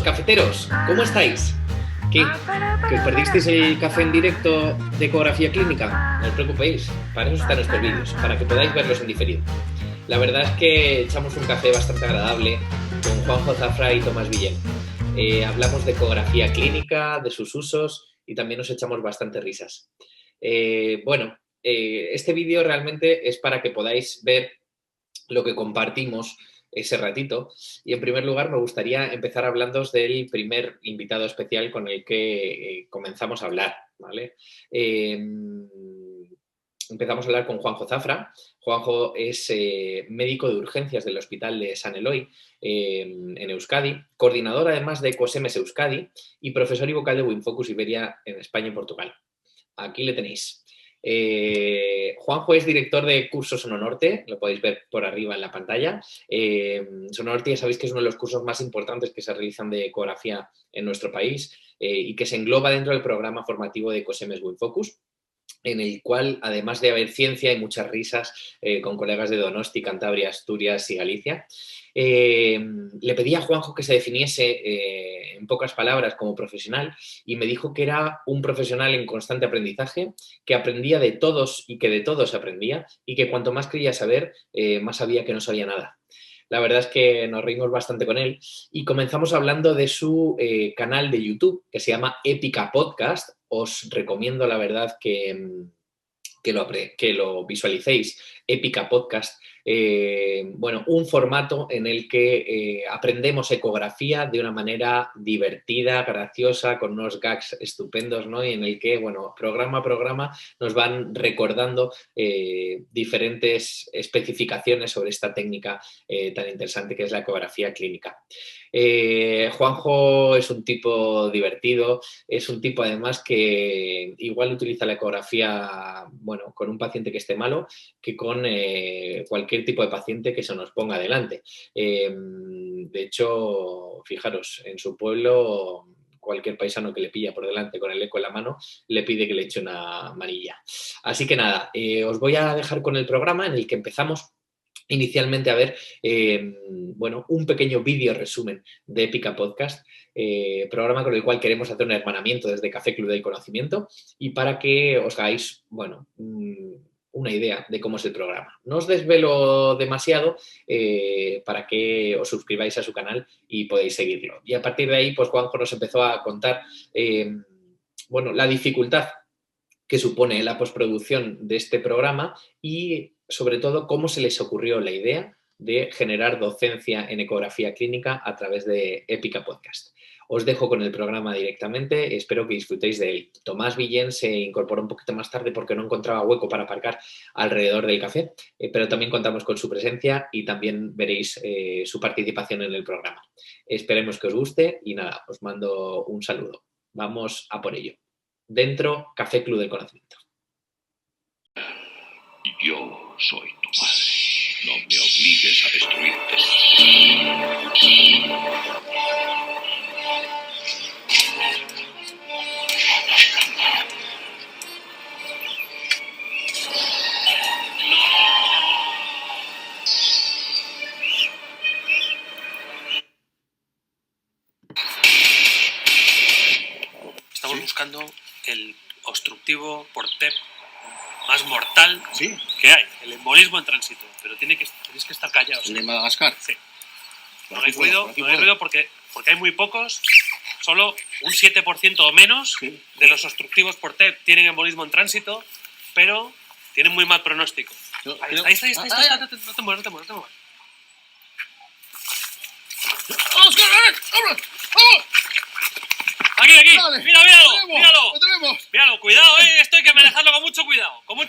cafeteros, ¿cómo estáis? ¿Qué? ¿Que os perdisteis el café en directo de ecografía clínica? No os preocupéis, para eso están estos vídeos, para que podáis verlos en diferido. La verdad es que echamos un café bastante agradable con Juanjo Zafra y Tomás Villén. Hablamos de ecografía clínica, de sus usos y también nos echamos bastante risas. Este vídeo realmente es para que podáis ver lo que compartimos ese ratito. Y en primer lugar me gustaría empezar hablándoos del primer invitado especial con el que comenzamos a hablar, ¿vale? Empezamos a hablar con Juanjo Zafra. Juanjo es médico de urgencias del Hospital de San Eloy en Euskadi, coordinador además de Ecosemes Euskadi y profesor y vocal de Winfocus Iberia en España y Portugal. Aquí le tenéis. Juanjo es director de cursos Sononorte, lo podéis ver por arriba en la pantalla. Sononorte ya sabéis que es uno de los cursos más importantes que se realizan de ecografía en nuestro país y que se engloba dentro del programa formativo de Ecosemes Winfocus, en el cual, además de haber ciencia, hay muchas risas con colegas de Donosti, Cantabria, Asturias y Galicia. Le pedí a Juanjo que se definiese en pocas palabras como profesional y me dijo que era un profesional en constante aprendizaje, que aprendía de todos y que de todos aprendía y que cuanto más quería saber, más sabía que no sabía nada. La verdad es que nos reímos bastante con él y comenzamos hablando de su canal de YouTube que se llama Épica Podcast. Os recomiendo, la verdad, que lo visualicéis. Épica Podcast. Un formato en el que aprendemos ecografía de una manera divertida, graciosa, con unos gags estupendos, ¿no? Y en el que, programa a programa nos van recordando diferentes especificaciones sobre esta técnica tan interesante que es la ecografía clínica. Juanjo es un tipo divertido, es un tipo además que igual utiliza la ecografía, con un paciente que esté malo, que con cualquier tipo de paciente que se nos ponga delante. De hecho, fijaros, en su pueblo cualquier paisano que le pilla por delante con el eco en la mano le pide que le eche una manilla. Así que nada, os voy a dejar con el programa en el que empezamos inicialmente a ver un pequeño vídeo resumen de Épica Podcast, programa con el cual queremos hacer un hermanamiento desde Café Club del Conocimiento y para que os hagáis una idea de cómo es el programa. No os desvelo demasiado para que os suscribáis a su canal y podéis seguirlo. Y a partir de ahí, pues Juanjo nos empezó a contar la dificultad que supone la postproducción de este programa y, sobre todo, cómo se les ocurrió la idea de generar docencia en ecografía clínica a través de Épica Podcast. Os dejo con el programa directamente, espero que disfrutéis de él. Tomás Villén se incorporó un poquito más tarde porque no encontraba hueco para aparcar alrededor del café, pero también contamos con su presencia y también veréis su participación en el programa. Esperemos que os guste y nada, os mando un saludo. Vamos a por ello. Dentro, Café Club del Conocimiento. Yo soy tu padre. No me obligues a destruirte. Estamos buscando el obstructivo por TEP más mortal que hay, el embolismo en tránsito, pero tenéis que estar callados. ¿El de Madagascar? Sí. No hay ruido porque hay muy pocos, solo un 7% o menos de los obstructivos por TEP tienen embolismo en tránsito, pero tienen muy mal pronóstico. Ahí está, no te muevas. ¡Vamos! Aquí, Dale, míralo, cuidado, esto hay que manejarlo con mucho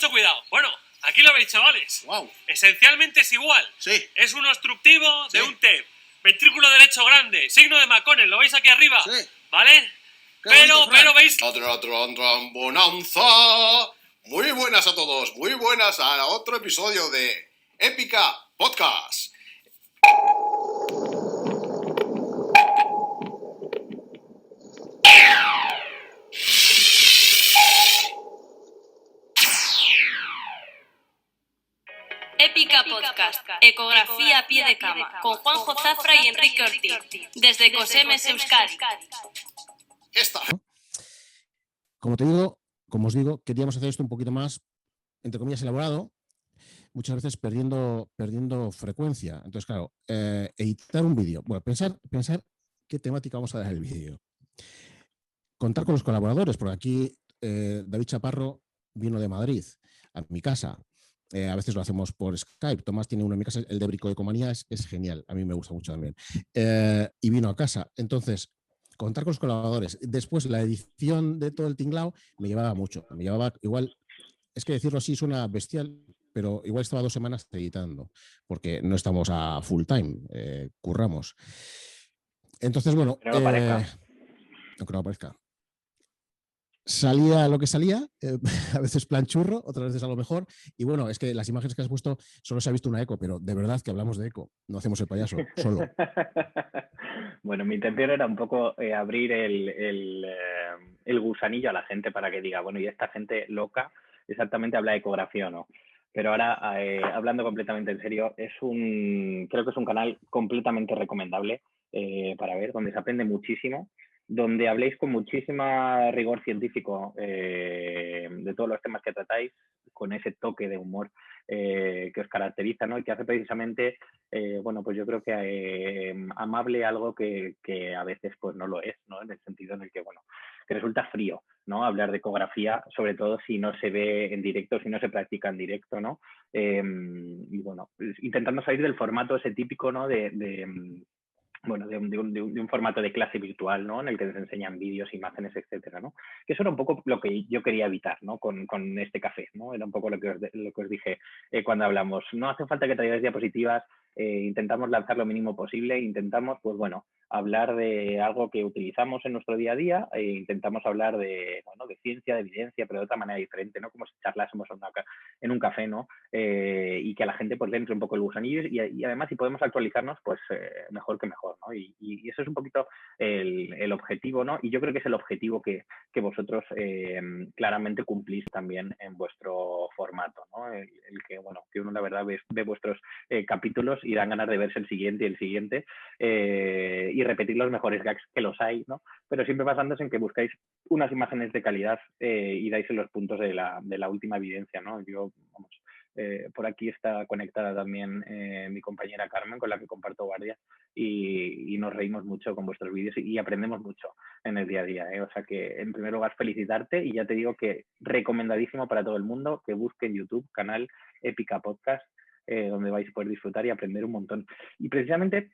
cuidado. Bueno, aquí lo veis, chavales. Wow. Esencialmente es igual. Sí. Es un obstructivo de un TEP, ventrículo derecho grande, signo de McConnell, ¿lo veis aquí arriba? Sí. ¿Vale? Pero veis... Bonanza. Muy buenas a todos, muy buenas a otro episodio de Épica Podcast. Épica Podcast. Podcast, Ecografía a pie de cama, con Juanjo Zafra y Enrique Ortiz, desde Cosemes Euskadi. Esta. Como os digo, queríamos hacer esto un poquito más, entre comillas, elaborado, muchas veces perdiendo frecuencia. Entonces, claro, editar un vídeo. Bueno, pensar qué temática vamos a dar el vídeo. Contar con los colaboradores, porque aquí David Chaparro vino de Madrid a mi casa. A veces lo hacemos por Skype. Tomás tiene uno en mi casa, el de Bricoecomanía es genial. A mí me gusta mucho también. Y vino a casa. Entonces, contar con los colaboradores. Después, la edición de todo el tinglao me llevaba mucho. Me llevaba igual, es que decirlo así suena bestial, pero igual estaba 2 semanas editando, porque no estamos a full time, curramos. Entonces, bueno, Que no lo parezca. aunque no lo parezca. Salía lo que salía, a veces plan churro, otras veces algo mejor. Y bueno, es que las imágenes que has puesto solo se ha visto una eco, pero de verdad que hablamos de eco, no hacemos el payaso, solo. Bueno, mi intención era un poco abrir el gusanillo a la gente para que diga, bueno, y esta gente loca exactamente habla de ecografía o no. Pero ahora, hablando completamente en serio, creo que es un canal completamente recomendable para ver, donde se aprende muchísimo, donde habléis con muchísima rigor científico de todos los temas que tratáis, con ese toque de humor que os caracteriza, ¿no? Y que hace precisamente, bueno, pues yo creo que amable algo que a veces pues no lo es, ¿no? En el sentido en el que, bueno, que resulta frío, ¿no? Hablar de ecografía, sobre todo si no se ve en directo, si no se practica en directo, ¿no? Y bueno, intentando salir del formato ese típico, ¿no? Bueno, de un formato de clase virtual, ¿no? En el que se enseñan vídeos, imágenes, etcétera, ¿no? Que eso era un poco lo que yo quería evitar, ¿no? Con este café, ¿no? Era un poco lo que os dije cuando hablamos. No hace falta que traigáis diapositivas, intentamos lanzar lo mínimo posible, intentamos, pues bueno, hablar de algo que utilizamos en nuestro día a día e intentamos hablar de, bueno, de ciencia, de evidencia, pero de otra manera diferente, ¿no? Como si charlásemos en un café, ¿no? Y que a la gente pues le entre un poco el gusanillo y además si podemos actualizarnos, pues mejor que mejor, ¿no? Y eso es un poquito el objetivo, ¿no? Y yo creo que es el objetivo que vosotros claramente cumplís también en vuestro formato, ¿no? El que, bueno, que uno la verdad ve vuestros capítulos y dan ganas de verse el siguiente y el siguiente y repetir los mejores gags que los hay, ¿no? Pero siempre basándose en que buscáis unas imágenes de calidad y dais en los puntos de la última evidencia, ¿no? Yo, vamos, por aquí está conectada también mi compañera Carmen, con la que comparto guardia, y nos reímos mucho con vuestros vídeos y aprendemos mucho en el día a día, ¿eh? O sea que, en primer lugar, felicitarte y ya te digo que recomendadísimo para todo el mundo que busque en YouTube, canal Épica Podcast, donde vais a poder disfrutar y aprender un montón. Y precisamente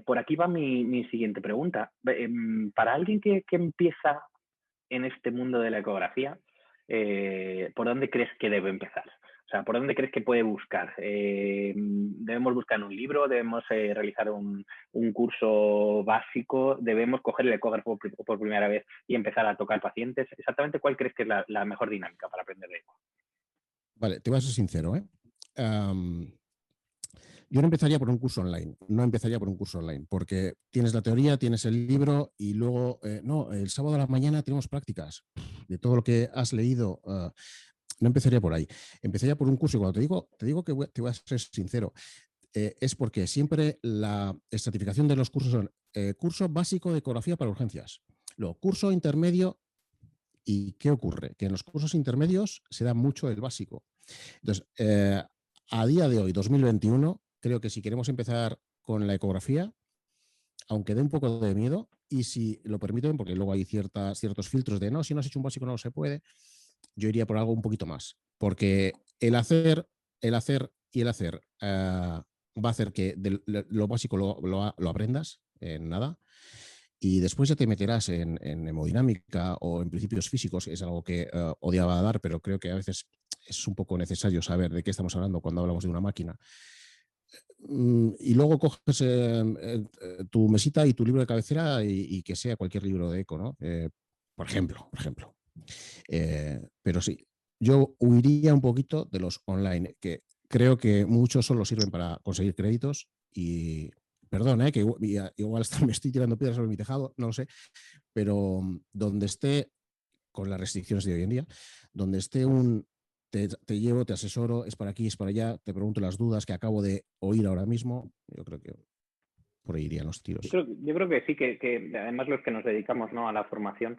por aquí va mi siguiente pregunta. Para alguien que empieza en este mundo de la ecografía, ¿por dónde crees que debe empezar? O sea, ¿por dónde crees que puede buscar? ¿Debemos buscar un libro? ¿Debemos realizar un curso básico? ¿Debemos coger el ecógrafo por primera vez y empezar a tocar pacientes? Exactamente, ¿cuál crees que es la mejor dinámica para aprender de eco? Vale, te voy a ser sincero, ¿eh? Yo no empezaría por un curso online, porque tienes la teoría, tienes el libro y luego, no, el sábado a la mañana tenemos prácticas de todo lo que has leído. No empezaría por ahí. Empezaría por un curso y cuando te digo que te voy a ser sincero, es porque siempre la estratificación de los cursos son curso básico de ecografía para urgencias, luego curso intermedio. ¿Y qué ocurre? Que en los cursos intermedios se da mucho el básico. Entonces, a día de hoy, 2021, creo que si queremos empezar con la ecografía, aunque dé un poco de miedo, y si lo permiten, porque luego hay ciertos filtros de no, si no has hecho un básico no se puede, yo iría por algo un poquito más. Porque el hacer va a hacer que lo básico lo aprendas en nada. Y después ya te meterás en hemodinámica o en principios físicos, es algo que odiaba dar, pero creo que a veces es un poco necesario saber de qué estamos hablando cuando hablamos de una máquina. Y luego coges tu mesita y tu libro de cabecera y que sea cualquier libro de eco, ¿no? Por ejemplo. Pero sí, yo huiría un poquito de los online, que creo que muchos solo sirven para conseguir créditos y... Perdón, que igual me estoy tirando piedras sobre mi tejado, no lo sé, pero donde esté, con las restricciones de hoy en día, donde esté un te llevo, te asesoro, es para aquí, es para allá, te pregunto las dudas que acabo de oír ahora mismo. Yo creo que por ahí irían los tiros. Yo creo que sí, que además los que nos dedicamos, ¿no?, a la formación,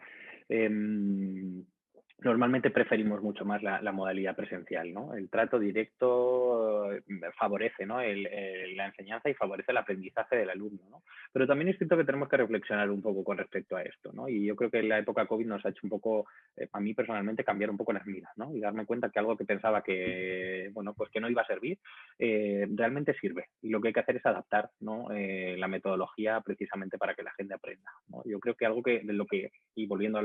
normalmente preferimos mucho más la modalidad presencial, ¿no? El trato directo favorece, ¿no?, la enseñanza y favorece el aprendizaje del alumno, ¿no? Pero también es cierto que tenemos que reflexionar un poco con respecto a esto, ¿no? Y yo creo que la época COVID nos ha hecho un poco, a mí personalmente, cambiar un poco las miras, ¿no? Y darme cuenta que algo que pensaba que, bueno, pues que no iba a servir, realmente sirve. Y lo que hay que hacer es adaptar, ¿no?, la metodología precisamente para que la gente aprenda, ¿no? Yo creo que algo y volviendo a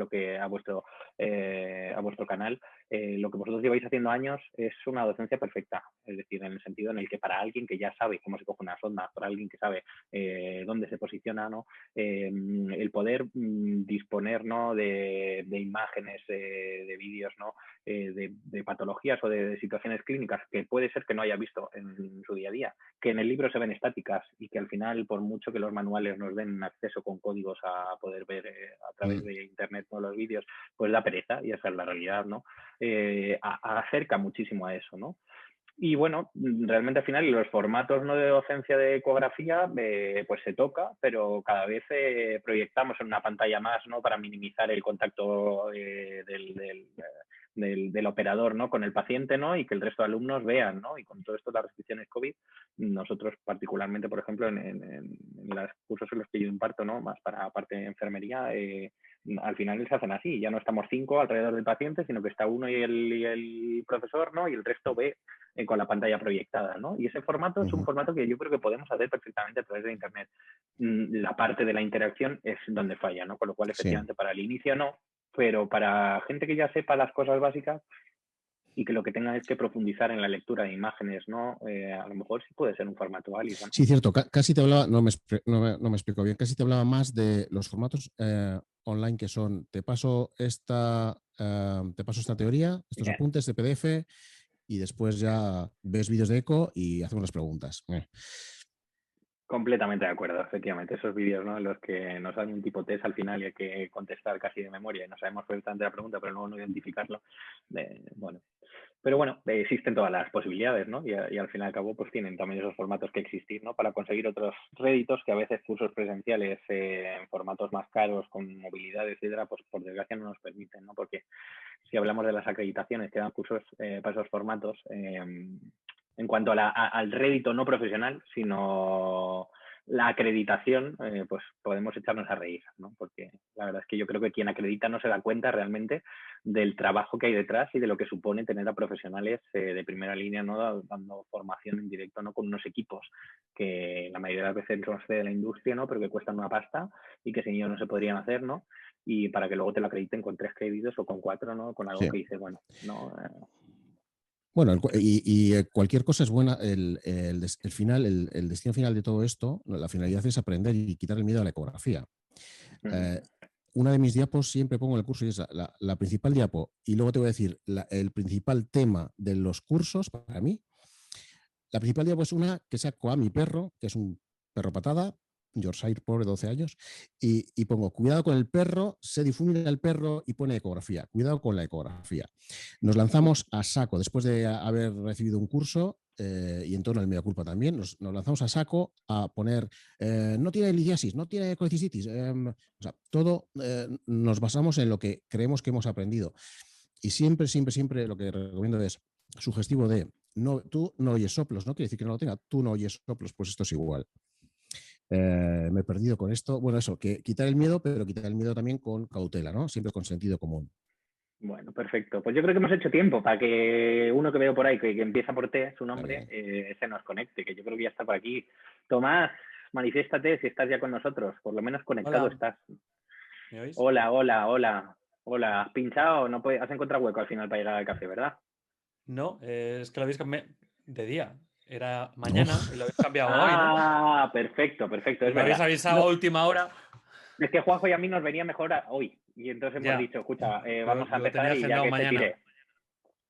vuestro canal, lo que vosotros lleváis haciendo años es una docencia perfecta, es decir, en el sentido en el que para alguien que ya sabe cómo se coge una sonda, para alguien que sabe dónde se posiciona, ¿no?, el poder disponer, ¿no?, de imágenes, de vídeos, ¿no?, de patologías o de situaciones clínicas que puede ser que no haya visto en su día a día, que en el libro se ven estáticas y que al final, por mucho que los manuales nos den acceso con códigos a poder ver a través de internet, ¿no?, los vídeos, pues da pereza, y esa es la realidad, ¿no? Acerca muchísimo a eso, ¿no? Y bueno, realmente al final los formatos, ¿no?, de docencia de ecografía, pues se toca, pero cada vez proyectamos en una pantalla más, ¿no?, para minimizar el contacto del operador, ¿no?, con el paciente, ¿no?, y que el resto de alumnos vean, ¿no? Y con todo esto, las restricciones COVID, nosotros particularmente, por ejemplo, en los cursos en los que yo imparto, ¿no?, más para parte de enfermería, al final se hacen así, ya no estamos 5 alrededor del paciente, sino que está uno y el profesor, ¿no?, y el resto ve con la pantalla proyectada, ¿no? Y ese formato es un formato que yo creo que podemos hacer perfectamente a través de internet. La parte de la interacción es donde falla, ¿no? Con lo cual, efectivamente, para el inicio no, pero para gente que ya sepa las cosas básicas y que lo que tenga es que profundizar en la lectura de imágenes, ¿no? A lo mejor sí puede ser un formato válido, ¿no? Sí, cierto. Casi te hablaba, no me explico bien, casi te hablaba más de los formatos online que son, te paso esta teoría, estos apuntes de PDF y después ya ves vídeos de eco y hacemos las preguntas. Completamente de acuerdo, efectivamente. Esos vídeos, ¿no?, en los que nos dan un tipo test al final y hay que contestar casi de memoria y no sabemos perfectamente la pregunta, pero luego no identificarlo. Bueno, pero bueno, existen todas las posibilidades, ¿no? Y al fin y al cabo, pues tienen también esos formatos que existir, ¿no?, para conseguir otros réditos que a veces cursos presenciales en formatos más caros, con movilidad, etcétera, pues por desgracia no nos permiten, ¿no? Porque si hablamos de las acreditaciones que dan cursos para esos formatos, en cuanto al rédito no profesional, sino la acreditación, pues podemos echarnos a reír, ¿no? Porque la verdad es que yo creo que quien acredita no se da cuenta realmente del trabajo que hay detrás y de lo que supone tener a profesionales de primera línea, ¿no?, dando formación en directo, ¿no?, con unos equipos que la mayoría de las veces son de la industria, ¿no?, pero que cuestan una pasta y que sin ellos no se podrían hacer, ¿no? Y para que luego te lo acrediten con 3 créditos o con 4, ¿no?, con algo que dices, bueno, no... Bueno, cualquier cosa es buena. El final, el destino final de todo esto, la finalidad es aprender y quitar el miedo a la ecografía. Una de mis diapos siempre pongo en el curso y es la principal diapo. Y luego te voy a decir el principal tema de los cursos para mí. La principal diapo es una que saco a mi perro, que es un perro patada, Yorkshire, pobre, 12 años, y pongo, cuidado con el perro, se difumina el perro y pone ecografía. Cuidado con la ecografía. Nos lanzamos a saco, después de haber recibido un curso, y en torno al media culpa también, nos lanzamos a saco a poner, no tiene litiasis, no tiene colecistitis, o sea, todo nos basamos en lo que creemos que hemos aprendido. Y siempre, siempre, siempre lo que recomiendo es sugestivo de, no, tú no oyes soplos, no quiere decir que no lo tenga, tú no oyes soplos, pues esto es igual. Me he perdido con esto. Bueno, eso, que quitar el miedo, pero quitar el miedo también con cautela, ¿no? Siempre con sentido común. Bueno, perfecto. Pues yo creo que hemos hecho tiempo para que uno que veo por ahí, que empieza por T, su nombre, se nos conecte, que yo creo que ya está por aquí. Tomás, manifiéstate si estás ya con nosotros, por lo menos conectado. Hola. Estás. ¿Me oís? Hola. ¿Has pinchado? No has encontrado hueco al final para llegar al café, ¿verdad? No, es que lo habéis cambiado de día. Era mañana y lo habéis cambiado hoy, ¿no? Ah, perfecto. Es me habéis avisado a última hora. Es que Juanjo y a mí nos venía mejor hoy. Y entonces hemos dicho, escucha, vamos a empezar y ya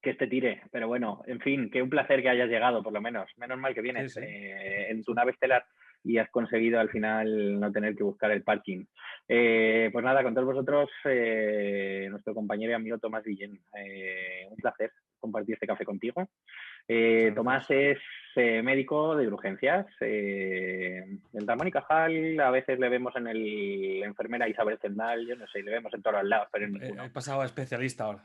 que este tire. Pero bueno, en fin, que un placer que hayas llegado, por lo menos. Menos mal que vienes en tu nave estelar y has conseguido al final no tener que buscar el parking. Pues nada, con todos vosotros, nuestro compañero y amigo Tomás Guillén. Un placer compartir este café contigo. Muchas Tomás gracias. es médico de urgencias en Ramón y Cajal. A veces le vemos en la enfermera Isabel Zendal, yo no sé, le vemos en todos lados, pero en ninguno. He pasado a especialista ahora.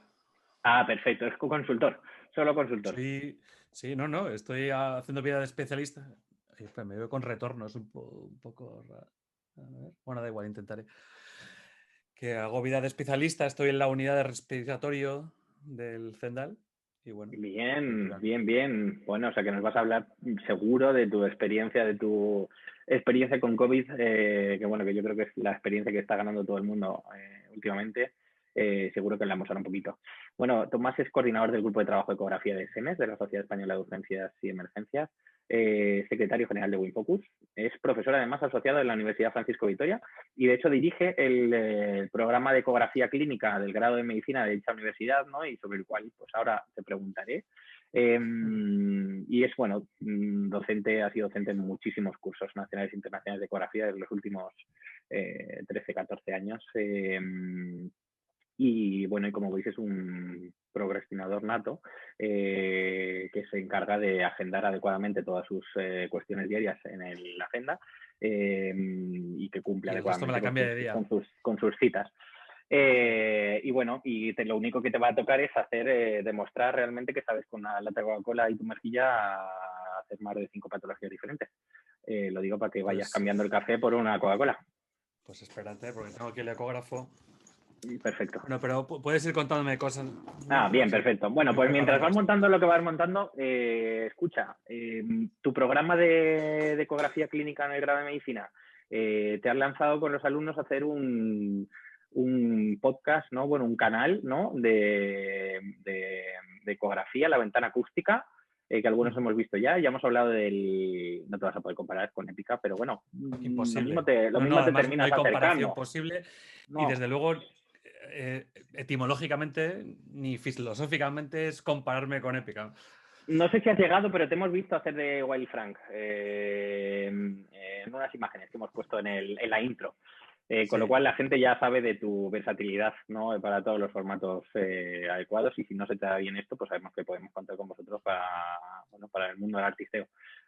Ah, perfecto, es consultor, solo consultor. Sí, no, estoy haciendo vida de especialista. Ay, espera, me veo con retornos un poco raro. A ver. Bueno, da igual, intentaré. Que hago vida de especialista, estoy en la unidad de respiratorio del Zendal. Y bueno, Bien, bien. Bueno, o sea que nos vas a hablar seguro de tu experiencia con COVID, que bueno, que yo creo que es la experiencia que está ganando todo el mundo últimamente. Seguro que hablamos ahora un poquito. Bueno, Tomás es coordinador del Grupo de Trabajo de Ecografía de SEMES, de la Sociedad Española de Urgencias y Emergencias, secretario general de WinFocus, es profesor además asociado en la Universidad Francisco Vitoria y de hecho dirige el programa de ecografía clínica del grado de medicina de dicha universidad, ¿no? Y sobre el cual pues ahora te preguntaré. Y es, bueno, docente, ha sido docente en muchísimos cursos nacionales e internacionales de ecografía desde los últimos 13, 14 años. Y bueno, y como veis es un procrastinador nato que se encarga de agendar adecuadamente todas sus cuestiones diarias en la agenda y que cumple y el resto me la adecuadamente cambia de día. con sus citas. Y bueno, lo único que te va a tocar es demostrar realmente que sabes con la lata de Coca-Cola y tu mejilla hacer más de 5 patologías diferentes. Lo digo para que vayas cambiando el café por una Coca-Cola. Pues espérate, porque tengo aquí el ecógrafo. Perfecto. Bueno, pero puedes ir contándome cosas. Bien, perfecto. Bueno, pues mientras vas montando lo que vas montando, escucha, tu programa de ecografía clínica en el grado de medicina, te has lanzado con los alumnos a hacer un podcast, ¿no? Bueno, un canal, ¿no? De ecografía, la ventana acústica, que algunos hemos visto ya hemos hablado no te vas a poder comparar con Épica, pero bueno, imposible. lo mismo te terminas no hay comparación acercando. posible. No. Y desde luego, etimológicamente ni filosóficamente es compararme con Épica. No sé si has llegado, pero te hemos visto hacer de Wild Frank en unas imágenes que hemos puesto en la intro. Con lo cual la gente ya sabe de tu versatilidad, ¿no? Para todos los formatos adecuados, y si no se te da bien esto, pues sabemos que podemos contar con vosotros para el mundo del artisteo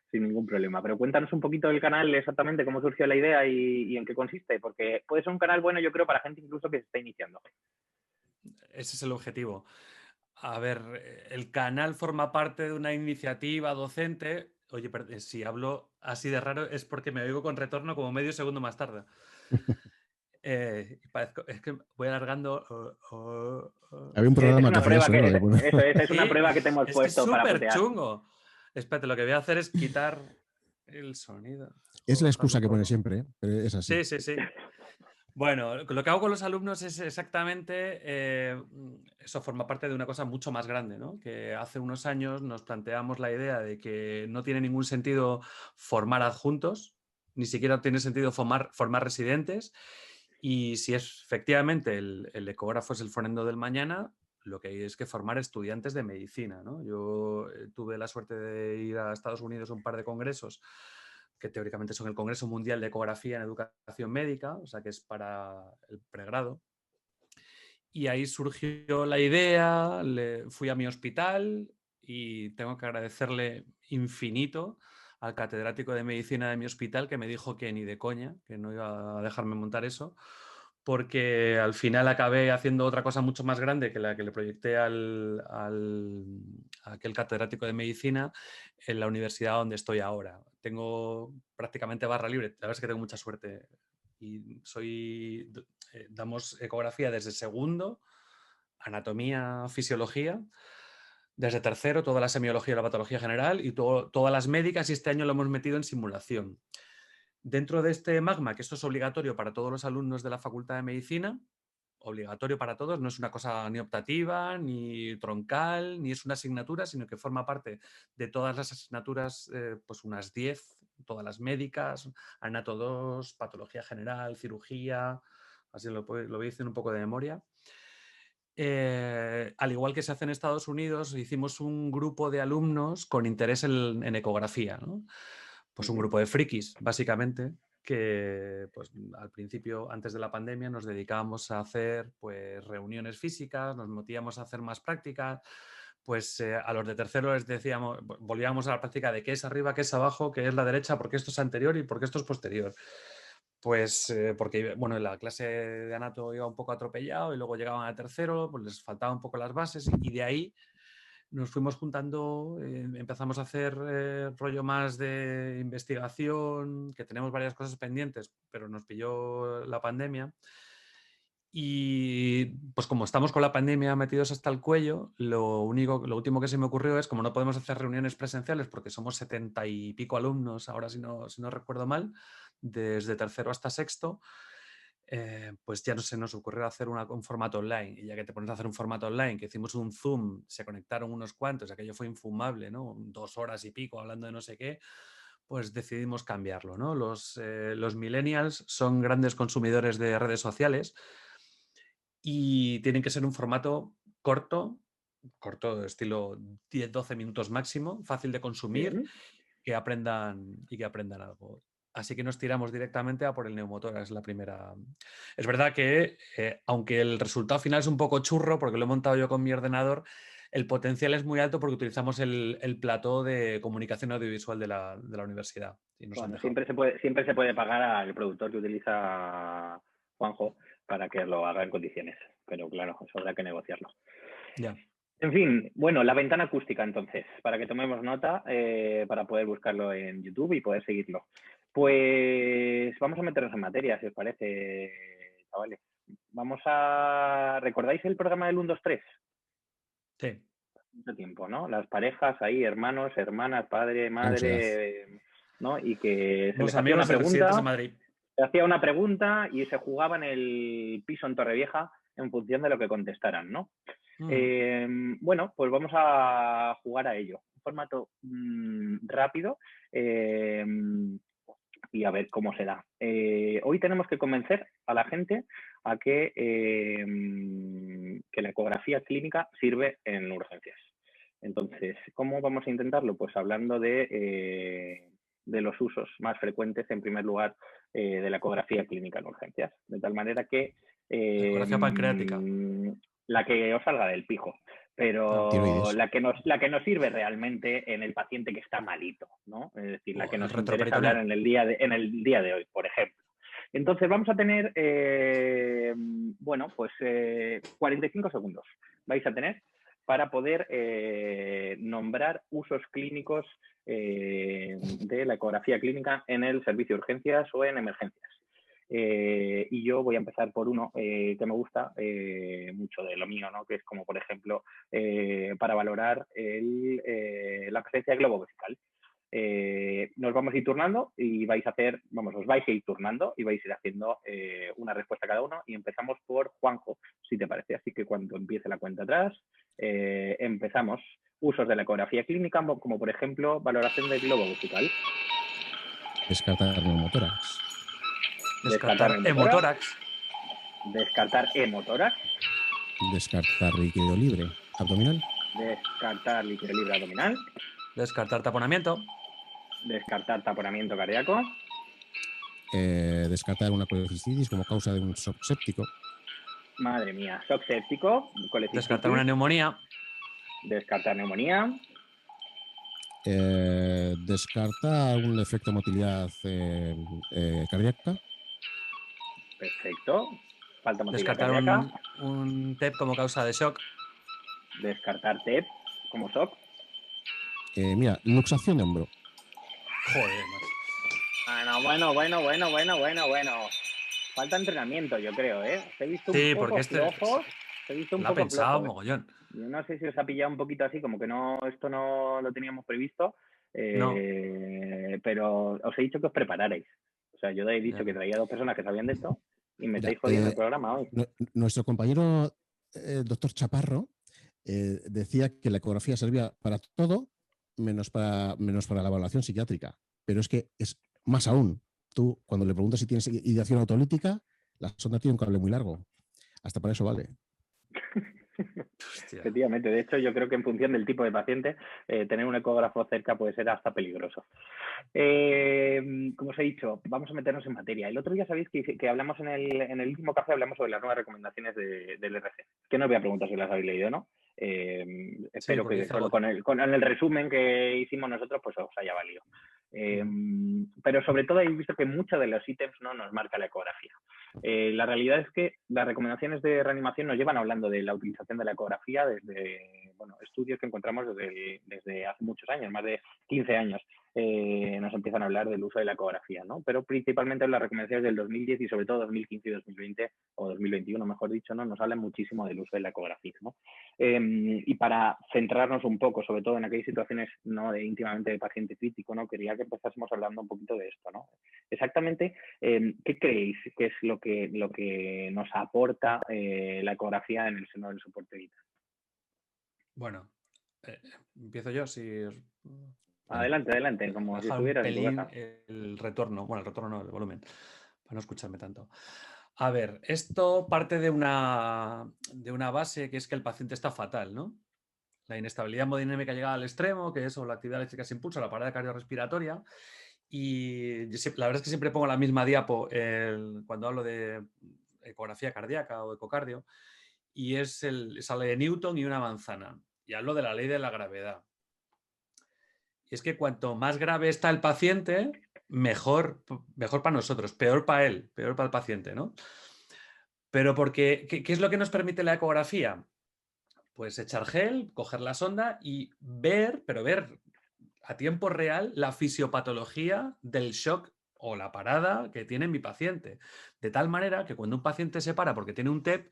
sin ningún problema. Pero cuéntanos un poquito del canal, exactamente cómo surgió la idea y en qué consiste, porque puede ser un canal bueno, yo creo, para gente incluso que se está iniciando. Ese es el objetivo. A ver, el canal forma parte de una iniciativa docente. Oye, si hablo así de raro es porque me oigo con retorno como medio segundo más tarde. Es que voy alargando. Había un programa que hacía eso. Es una prueba que te hemos puesto para putear. putear. Es súper chungo. Espérate, lo que voy a hacer es quitar el sonido. Es la excusa que pone siempre, pero es así. Sí. Bueno, lo que hago con los alumnos es exactamente, eso forma parte de una cosa mucho más grande, ¿no? Que hace unos años nos planteamos la idea de que no tiene ningún sentido formar adjuntos, ni siquiera tiene sentido formar residentes, y si efectivamente el ecógrafo es el fonendo del mañana, lo que hay es que formar estudiantes de medicina, ¿no? Yo tuve la suerte de ir a Estados Unidos a un par de congresos que teóricamente son el Congreso Mundial de Ecografía en Educación Médica, o sea que es para el pregrado. Y ahí surgió la idea, fui a mi hospital y tengo que agradecerle infinito al catedrático de medicina de mi hospital que me dijo que ni de coña, que no iba a dejarme montar eso, porque al final acabé haciendo otra cosa mucho más grande que la que le proyecté a aquel catedrático de medicina en la universidad donde estoy ahora. Tengo prácticamente barra libre, la verdad es que tengo mucha suerte y damos ecografía desde segundo, anatomía, fisiología, desde tercero toda la semiología y la patología general y todas las médicas, y este año lo hemos metido en simulación. Dentro de este magma, que esto es obligatorio para todos los alumnos de la Facultad de Medicina, obligatorio para todos, no es una cosa ni optativa, ni troncal, ni es una asignatura, sino que forma parte de todas las asignaturas, pues unas 10, todas las médicas, anato 2, patología general, cirugía, así lo voy diciendo un poco de memoria. Al igual que se hace en Estados Unidos, hicimos un grupo de alumnos con interés en ecografía, ¿no? Pues un grupo de frikis, básicamente, que pues, al principio, antes de la pandemia, nos dedicábamos a hacer pues, reuniones físicas, nos motivamos a hacer más prácticas, pues a los de tercero les decíamos, volvíamos a la práctica de qué es arriba, qué es abajo, qué es la derecha, por qué esto es anterior y por qué esto es posterior. Pues porque, bueno, en la clase de anato iba un poco atropellado y luego llegaban a tercero, pues les faltaban un poco las bases y de ahí nos fuimos juntando, empezamos a hacer rollo más de investigación, que tenemos varias cosas pendientes, pero nos pilló la pandemia. Y pues como estamos con la pandemia metidos hasta el cuello, lo último que se me ocurrió es, como no podemos hacer reuniones presenciales porque somos 70 y pico alumnos, ahora si no recuerdo mal, desde tercero hasta sexto, pues ya no se nos ocurrió hacer un formato online. Y ya que te pones a hacer un formato online, que hicimos un Zoom, se conectaron unos cuantos, aquello fue infumable, ¿no? 2 horas y pico hablando de no sé qué, pues decidimos cambiarlo, ¿no? Los millennials son grandes consumidores de redes sociales y tienen que ser un formato corto, estilo 10-12 minutos máximo, fácil de consumir, Bien. que aprendan algo. Así que nos tiramos directamente a por el neumotórax, es la primera. Es verdad que, aunque el resultado final es un poco churro, porque lo he montado yo con mi ordenador, el potencial es muy alto porque utilizamos el plató de comunicación audiovisual de la universidad. Y nos han Bueno, dejado. siempre se puede pagar al productor que utiliza Juanjo para que lo haga en condiciones. Pero claro, eso habrá que negociarlo. Ya. En fin, bueno, la ventana acústica entonces, para que tomemos nota, para poder buscarlo en YouTube y poder seguirlo. Pues vamos a meternos en materia, si os parece, chavales. ¿Recordáis el programa del 1, 2, 3? Sí. Mucho tiempo, ¿no? Las parejas ahí, hermanos, hermanas, padre, madre, ¿no? Y que se Los les hacía una amigos de residentes de pregunta, Madrid. se hacía una pregunta y se jugaba en el piso en Torrevieja en función de lo que contestaran, ¿no? Bueno, pues vamos a jugar a ello. Un formato rápido y a ver cómo se da. Hoy tenemos que convencer a la gente a que la ecografía clínica sirve en urgencias. Entonces, ¿cómo vamos a intentarlo? Pues hablando de los usos más frecuentes, en primer lugar, de la ecografía clínica en urgencias. De tal manera que Ecografía pancreática. la que os salga del pijo, pero la que nos sirve realmente en el paciente que está malito, ¿no? Es decir, la que nos interesa hablar en el día de hoy, por ejemplo. Entonces vamos a tener, bueno, pues 45 segundos vais a tener para poder nombrar usos clínicos de la ecografía clínica en el servicio de urgencias o en emergencias. Y yo voy a empezar por uno que me gusta mucho de lo mío, ¿no? Que es como, por ejemplo, para valorar la presencia de globo vesical. Nos vamos a ir turnando y os vais a ir turnando y vais a ir haciendo una respuesta cada uno y empezamos por Juanjo, si te parece. Así que cuando empiece la cuenta atrás, empezamos. Usos de la ecografía clínica, como por ejemplo, valoración del globo vesical. Descartar neumotórax. Descartar hemotórax. Descartar hemotórax. Descartar líquido libre abdominal. Descartar líquido libre abdominal. Descartar taponamiento. Descartar taponamiento cardíaco. Descartar una colecistitis como causa de un shock séptico. Madre mía, shock séptico. Descartar una neumonía. Descartar neumonía. Descartar un defecto de motilidad cardíaca. Perfecto. Falta motilidad Descartar cardíaca. un TEP como causa de shock. Descartar TEP como shock. Mira, luxación de hombro. Joder, macho. Bueno. Falta entrenamiento, yo creo, ¿eh? Os he visto un poco porque flojos. He visto un lo ha poco pensado flojos. mogollón. Yo no sé si os ha pillado un poquito así, como que esto no lo teníamos previsto. No. Pero os he dicho que os prepararais. O sea, yo he dicho que traía 2 personas que sabían de esto y me estáis jodiendo el programa hoy. Nuestro compañero, el doctor Chaparro, decía que la ecografía servía para todo menos para la evaluación psiquiátrica. Pero es que es más aún. Tú, cuando le preguntas si tienes ideación autolítica, la sonda tiene un cable muy largo. Hasta para eso vale. Hostia. Efectivamente, de hecho yo creo que en función del tipo de paciente tener un ecógrafo cerca puede ser hasta peligroso. Como os he dicho, vamos a meternos en materia. El otro día sabéis que hablamos en el último café, hablamos sobre las nuevas recomendaciones del RC, que no os voy a preguntar si las habéis leído o no, Espero que solo con el resumen que hicimos nosotros pues os haya valido. Pero sobre todo he visto que muchos de los ítems no nos marca la ecografía. La realidad es que las recomendaciones de reanimación nos llevan hablando de la utilización de la ecografía desde estudios que encontramos desde hace muchos años, más de 15 años. Nos empiezan a hablar del uso de la ecografía, ¿no? Pero principalmente las recomendaciones del 2010 y sobre todo 2015 y 2020 o 2021, mejor dicho, ¿no? Nos hablan muchísimo del uso de la ecografía, ¿no? Y para centrarnos un poco, sobre todo en aquellas situaciones no íntimamente de paciente crítico, ¿no? Quería que empezásemos hablando un poquito de esto, ¿no? Exactamente, ¿qué creéis que es lo que nos aporta la ecografía en el seno del soporte vital? Bueno, empiezo yo, si... Adelante, como si estuvieras en tu casa. El retorno, bueno, el retorno no, el volumen, para no escucharme tanto. A ver, esto parte de una base que es que el paciente está fatal, ¿no? La inestabilidad hemodinámica llega al extremo, que es la actividad eléctrica se impulsa, la parada cardiorrespiratoria. Y la verdad es que siempre pongo la misma diapo cuando hablo de ecografía cardíaca o ecocardio, y es esa ley de Newton y una manzana. Y hablo de la ley de la gravedad. Y es que cuanto más grave está el paciente, mejor para nosotros, peor para él, peor para el paciente, ¿no? Pero porque, ¿qué es lo que nos permite la ecografía? Pues echar gel, coger la sonda y ver a tiempo real la fisiopatología del shock o la parada que tiene mi paciente. De tal manera que cuando un paciente se para porque tiene un TEP,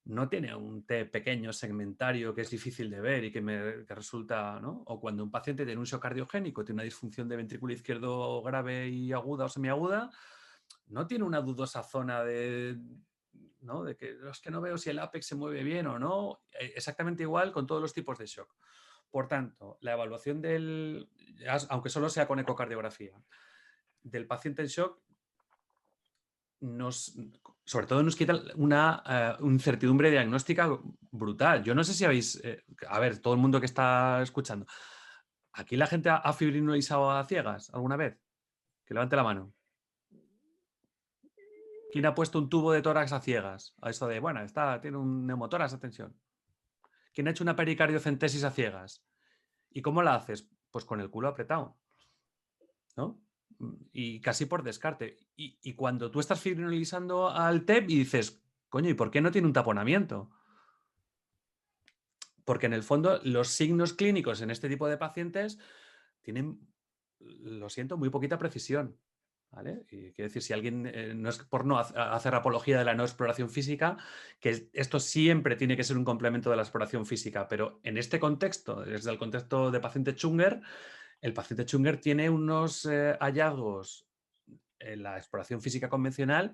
no tiene un TEP pequeño, segmentario, que es difícil de ver y que resulta, ¿no? O cuando un paciente tiene un shock cardiogénico, tiene una disfunción de ventrículo izquierdo grave y aguda o semiaguda, no tiene una dudosa zona ¿no? De que es que no veo si el ápex se mueve bien o no. Exactamente igual con todos los tipos de shock. Por tanto, la evaluación aunque solo sea con ecocardiografía, del paciente en shock, sobre todo nos quita una incertidumbre diagnóstica brutal. Yo no sé si habéis... a ver, todo el mundo que está escuchando. ¿Aquí la gente ha fibrinolizado a ciegas alguna vez? Que levante la mano. ¿Quién ha puesto un tubo de tórax a ciegas? A esto de, bueno, tiene un neumotórax, atención. ¿Quién ha hecho una pericardiocentesis a ciegas? ¿Y cómo la haces? Pues con el culo apretado, ¿no? Y casi por descarte. Y cuando tú estás fibrinolizando al TEP y dices, coño, ¿y por qué no tiene un taponamiento? Porque en el fondo los signos clínicos en este tipo de pacientes tienen, lo siento, muy poquita precisión. ¿Vale? Y quiero decir, si alguien no es por no hacer apología de la no exploración física, que esto siempre tiene que ser un complemento de la exploración física, pero en este contexto, desde el contexto de paciente Chunger, el paciente Chunger tiene unos hallazgos en la exploración física convencional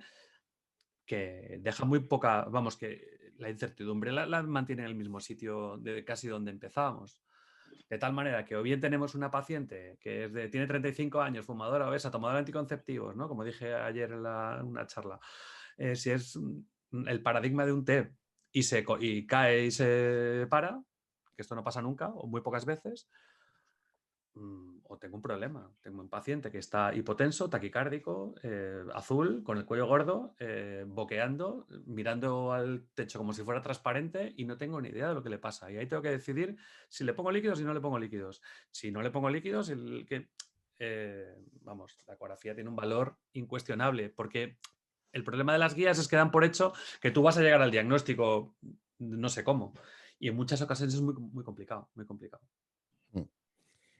que deja muy poca, vamos, que la incertidumbre la mantiene en el mismo sitio de casi donde empezábamos. De tal manera que o bien tenemos una paciente que tiene 35 años, fumadora obesa, tomadora de anticonceptivos, ¿no? Como dije ayer en una charla. Si es el paradigma de un TEP y cae y se para, que esto no pasa nunca o muy pocas veces, o tengo un problema. Tengo un paciente que está hipotenso, taquicárdico, azul, con el cuello gordo, boqueando, mirando al techo como si fuera transparente y no tengo ni idea de lo que le pasa. Y ahí tengo que decidir si le pongo líquidos y no le pongo líquidos. Si no le pongo líquidos, vamos, la ecografía tiene un valor incuestionable porque el problema de las guías es que dan por hecho que tú vas a llegar al diagnóstico no sé cómo. Y en muchas ocasiones es muy, muy complicado, muy complicado.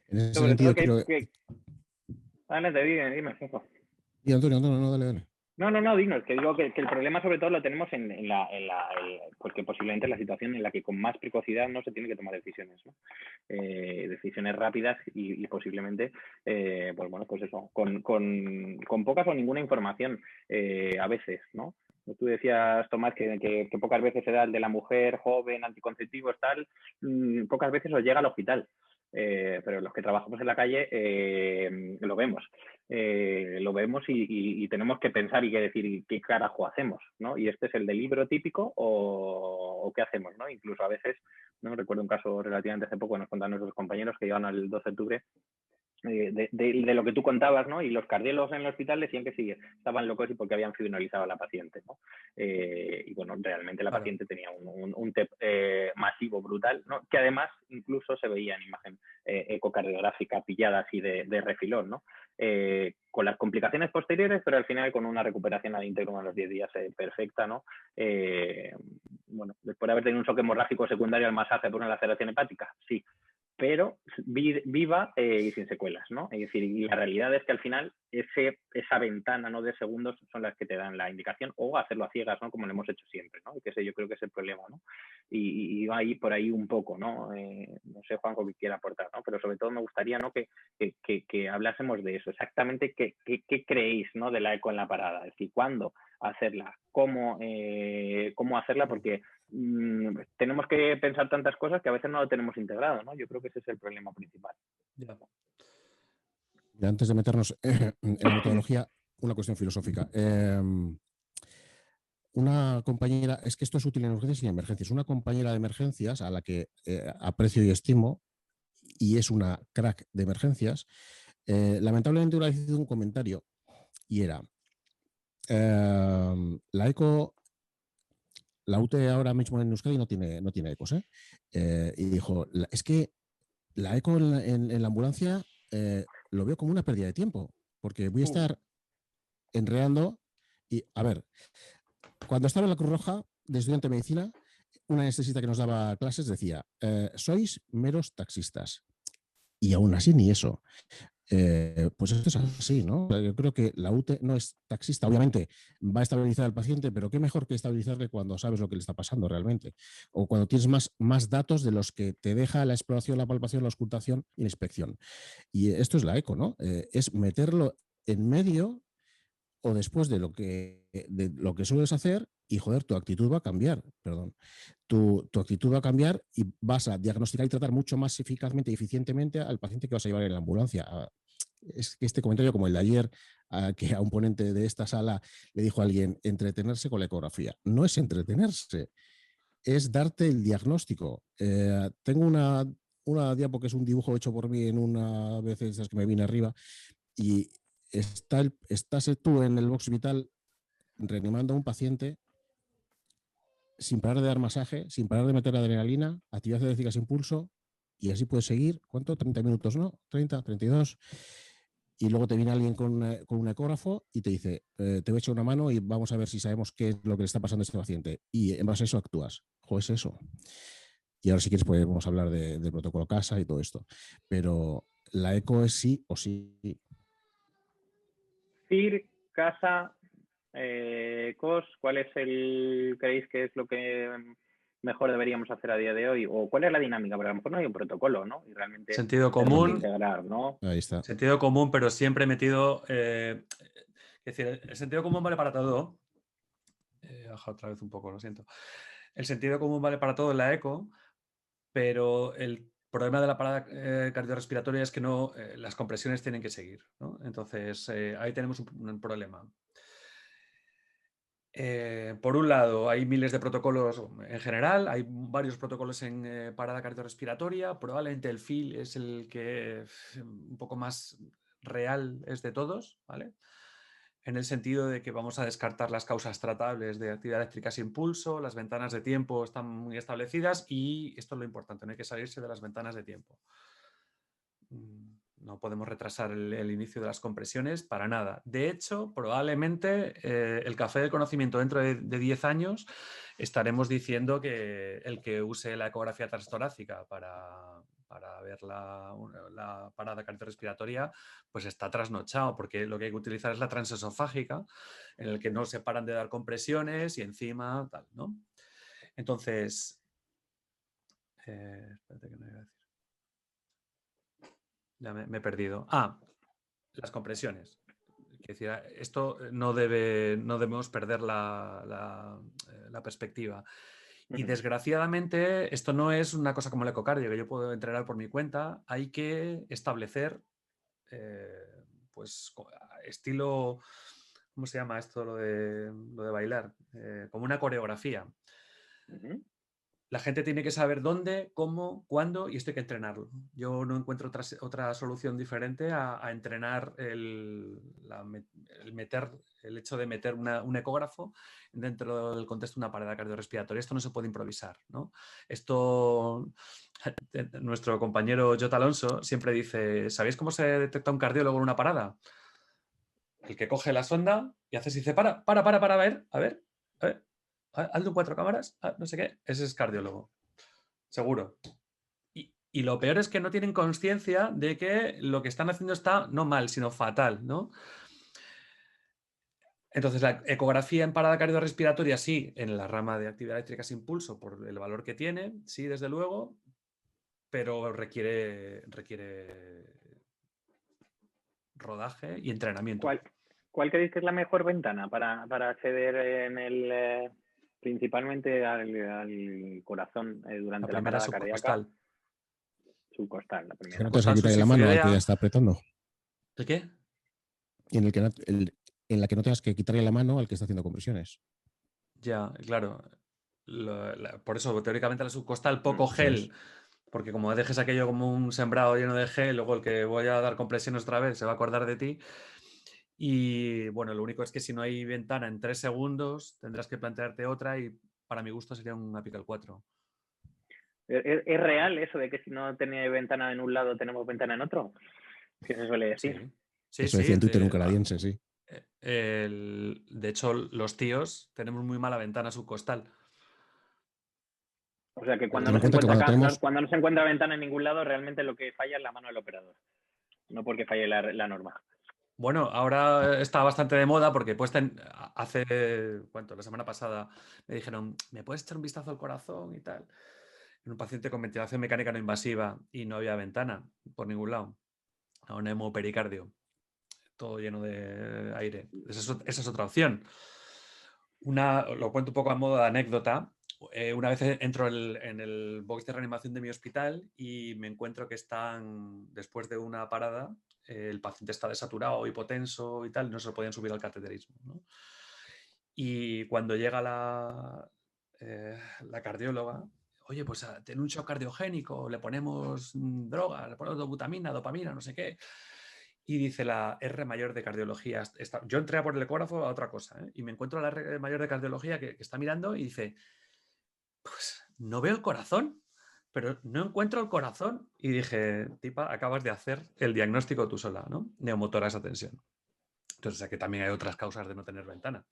En ese Sobre sentido, todo Adelante, dime, Juanjo. Y Antonio, no, dale. No, dinos, que digo que el problema sobre todo lo tenemos porque posiblemente la situación en la que con más precocidad no se tiene que tomar decisiones, ¿no? Decisiones rápidas y posiblemente, pues bueno, pues eso, con pocas o ninguna información a veces, ¿no? Tú decías, Tomás, que pocas veces se da el de la mujer joven, anticonceptivos, tal, pocas veces os llega al hospital. Pero los que trabajamos en la calle lo vemos. Lo vemos y tenemos que pensar y que decir qué carajo hacemos, ¿no? Y este es el del libro típico o qué hacemos, ¿no? Incluso a veces, ¿no? Recuerdo un caso relativamente hace poco, nos contaron nuestros compañeros que llegan al 12 de octubre de lo que tú contabas, ¿no? Y los cardiólogos en el hospital decían que sí, estaban locos y porque habían fibrinolizado a la paciente, ¿no? Y bueno, realmente la paciente tenía un TEP masivo brutal, ¿no? Que además incluso se veía en imagen ecocardiográfica pillada así de refilón, ¿no? Con las complicaciones posteriores, pero al final con una recuperación al íntegro a los 10 días perfecta, ¿no? Bueno, después de haber tenido un shock hemorrágico secundario al masaje por una laceración hepática, sí, pero viva y sin secuelas, ¿no? Es decir, y la realidad es que al final esa ventana, ¿no?, de segundos son las que te dan la indicación, o hacerlo a ciegas, ¿no?, como lo hemos hecho siempre, ¿no? Y que ese yo creo que es el problema, ¿no? Y va ahí por ahí un poco, ¿no? No sé, Juanjo, qué quiera aportar, ¿no? Pero sobre todo me gustaría, ¿no?, que hablásemos de eso. Exactamente qué creéis, ¿no?, de la eco en la parada. Es decir, cuándo hacerla, cómo hacerla, porque tenemos que pensar tantas cosas que a veces no lo tenemos integrado, ¿no? Yo creo que ese es el problema principal. Ya. Y antes de meternos en la metodología, una cuestión filosófica. Una compañera, es que esto es útil en urgencias y en emergencias, una compañera de emergencias a la que aprecio y estimo, y es una crack de emergencias, lamentablemente una vez hizo un comentario y era, la eco, la UTE ahora mismo en Euskadi no tiene ecos, y dijo, es que la eco en la ambulancia lo veo como una pérdida de tiempo, porque voy a estar enredando y, a ver, cuando estaba en la Cruz Roja de estudiante de medicina, una anestesista que nos daba clases decía, sois meros taxistas. Y aún así ni eso. Pues esto es así, ¿no? Yo creo que la UTE no es taxista, obviamente va a estabilizar al paciente, pero qué mejor que estabilizarle cuando sabes lo que le está pasando realmente, o cuando tienes más datos de los que te deja la exploración, la palpación, la auscultación y la inspección. Y esto es la eco, ¿no? Es meterlo en medio o después de lo que sueles hacer y, joder, tu actitud va a cambiar, perdón. Tu actitud va a cambiar y vas a diagnosticar y tratar mucho más eficazmente y eficientemente al paciente que vas a llevar en la ambulancia. Es que este comentario, como el de ayer, que a un ponente de esta sala le dijo a alguien, entretenerse con la ecografía. No es entretenerse, es darte el diagnóstico. Tengo una diapo que es un dibujo hecho por mí en una vez esas que me vine arriba y estás tú en el box vital reanimando a un paciente sin parar de dar masaje, sin parar de meter adrenalina, actividad eléctrica sin pulso, y así puedes seguir, ¿cuánto? 30 minutos, ¿no? 30, 32. Y luego te viene alguien con un ecógrafo y te dice, te voy a echar una mano y vamos a ver si sabemos qué es lo que le está pasando a este paciente. Y en base a eso actúas. Es eso. Y ahora si quieres podemos hablar del protocolo CASA y todo esto. Pero la eco es sí o sí. CIR, CASA, COS, ¿cuál creéis que es lo que mejor deberíamos hacer a día de hoy? ¿O cuál es la dinámica? Porque a lo mejor no hay un protocolo, ¿no? Y realmente sentido común, integrar, ¿no? Ahí está. Sentido común, pero siempre metido. Es decir, el sentido común vale para todo. Baja otra vez un poco, lo siento. El sentido común vale para todo en la eco, pero el problema de la parada cardiorrespiratoria es que no, las compresiones tienen que seguir, ¿no? Entonces, ahí tenemos un problema. Por un lado, hay miles de protocolos en general, hay varios protocolos en parada cardiorrespiratoria, probablemente el FIL es el que un poco más real es de todos, ¿vale? En el sentido de que vamos a descartar las causas tratables de actividad eléctrica sin pulso, las ventanas de tiempo están muy establecidas y esto es lo importante, no hay que salirse de las ventanas de tiempo. No podemos retrasar el inicio de las compresiones para nada. De hecho, probablemente el café del conocimiento dentro de 10 años estaremos diciendo que el que use la ecografía transtorácica para ver la parada cardiorrespiratoria pues está trasnochado, porque lo que hay que utilizar es la transesofágica, en el que no se paran de dar compresiones y encima tal, ¿no? Entonces, espérate que no iba a decir. Ya me he perdido. Las compresiones. Es decir, esto no debemos perder la perspectiva. Y desgraciadamente, esto no es una cosa como el ecocardio, que yo puedo entrenar por mi cuenta. Hay que establecer, pues, estilo, ¿cómo se llama esto? Lo de bailar, como una coreografía. la gente tiene que saber dónde, cómo, cuándo, y esto hay que entrenarlo. Yo no encuentro otra solución diferente a entrenar el hecho de meter un ecógrafo dentro del contexto de una parada cardiorrespiratoria. Esto no se puede improvisar, ¿no? Esto, nuestro compañero Jota Alonso siempre dice, ¿sabéis cómo se detecta un cardiólogo en una parada? El que coge la sonda y hace, si dice, para, a ver, hazlo en 4 cámaras, no sé qué, ese es cardiólogo, seguro. Y lo peor es que no tienen conciencia de que lo que están haciendo está no mal, sino fatal, ¿no? Entonces, la ecografía en parada cardiorrespiratoria, sí, en la rama de actividad eléctrica sin pulso, por el valor que tiene, sí, desde luego, pero requiere rodaje y entrenamiento. ¿Cuál creéis que es la mejor ventana para acceder principalmente al corazón durante la parada cardíaca? Subcostal, la primera. Que no te vas a quitar la mano al que ya está apretando. ¿El qué? Y en la que no tengas que quitarle la mano al que está haciendo compresiones. Ya, claro. Por eso, teóricamente, la subcostal, poco gel. Porque como dejes aquello como un sembrado lleno de gel, luego el que voy a dar compresiones otra vez se va a acordar de ti. Y bueno, lo único es que si no hay ventana en 3 segundos, tendrás que plantearte otra y para mi gusto sería un Apical 4. ¿Es real eso de que si no tenía ventana en un lado tenemos ventana en otro? ¿Qué se suele decir? Sí, eso decía en Twitter un canadiense, sí. De hecho, los tíos tenemos muy mala ventana subcostal. O sea que cuando no se encuentra ventana en ningún lado, realmente lo que falla es la mano del operador. No porque falle la norma. Bueno, ahora está bastante de moda porque hace, ¿cuánto? La semana pasada me dijeron, ¿me puedes echar un vistazo al corazón y tal? En un paciente con ventilación mecánica no invasiva y no había ventana por ningún lado. A un hemopericardio, todo lleno de aire. Esa es otra opción. Lo cuento un poco a modo de anécdota. Una vez entro en el box de reanimación de mi hospital y me encuentro que después de una parada, el paciente está desaturado, hipotenso y tal, no se lo podían subir al cateterismo, ¿no? Y cuando llega la cardióloga, oye, pues tiene un shock cardiogénico, le ponemos droga, le ponemos butamina, dopamina, no sé qué. Y dice la R mayor de cardiología. Yo entré a por el ecógrafo a otra cosa, ¿eh? Y me encuentro a la R mayor de cardiología que está mirando y dice, pues no veo el corazón, pero no encuentro el corazón. Y dije, tipa, acabas de hacer el diagnóstico tú sola, ¿no? Neumotora esa tensión. Entonces, o sea que también hay otras causas de no tener ventana.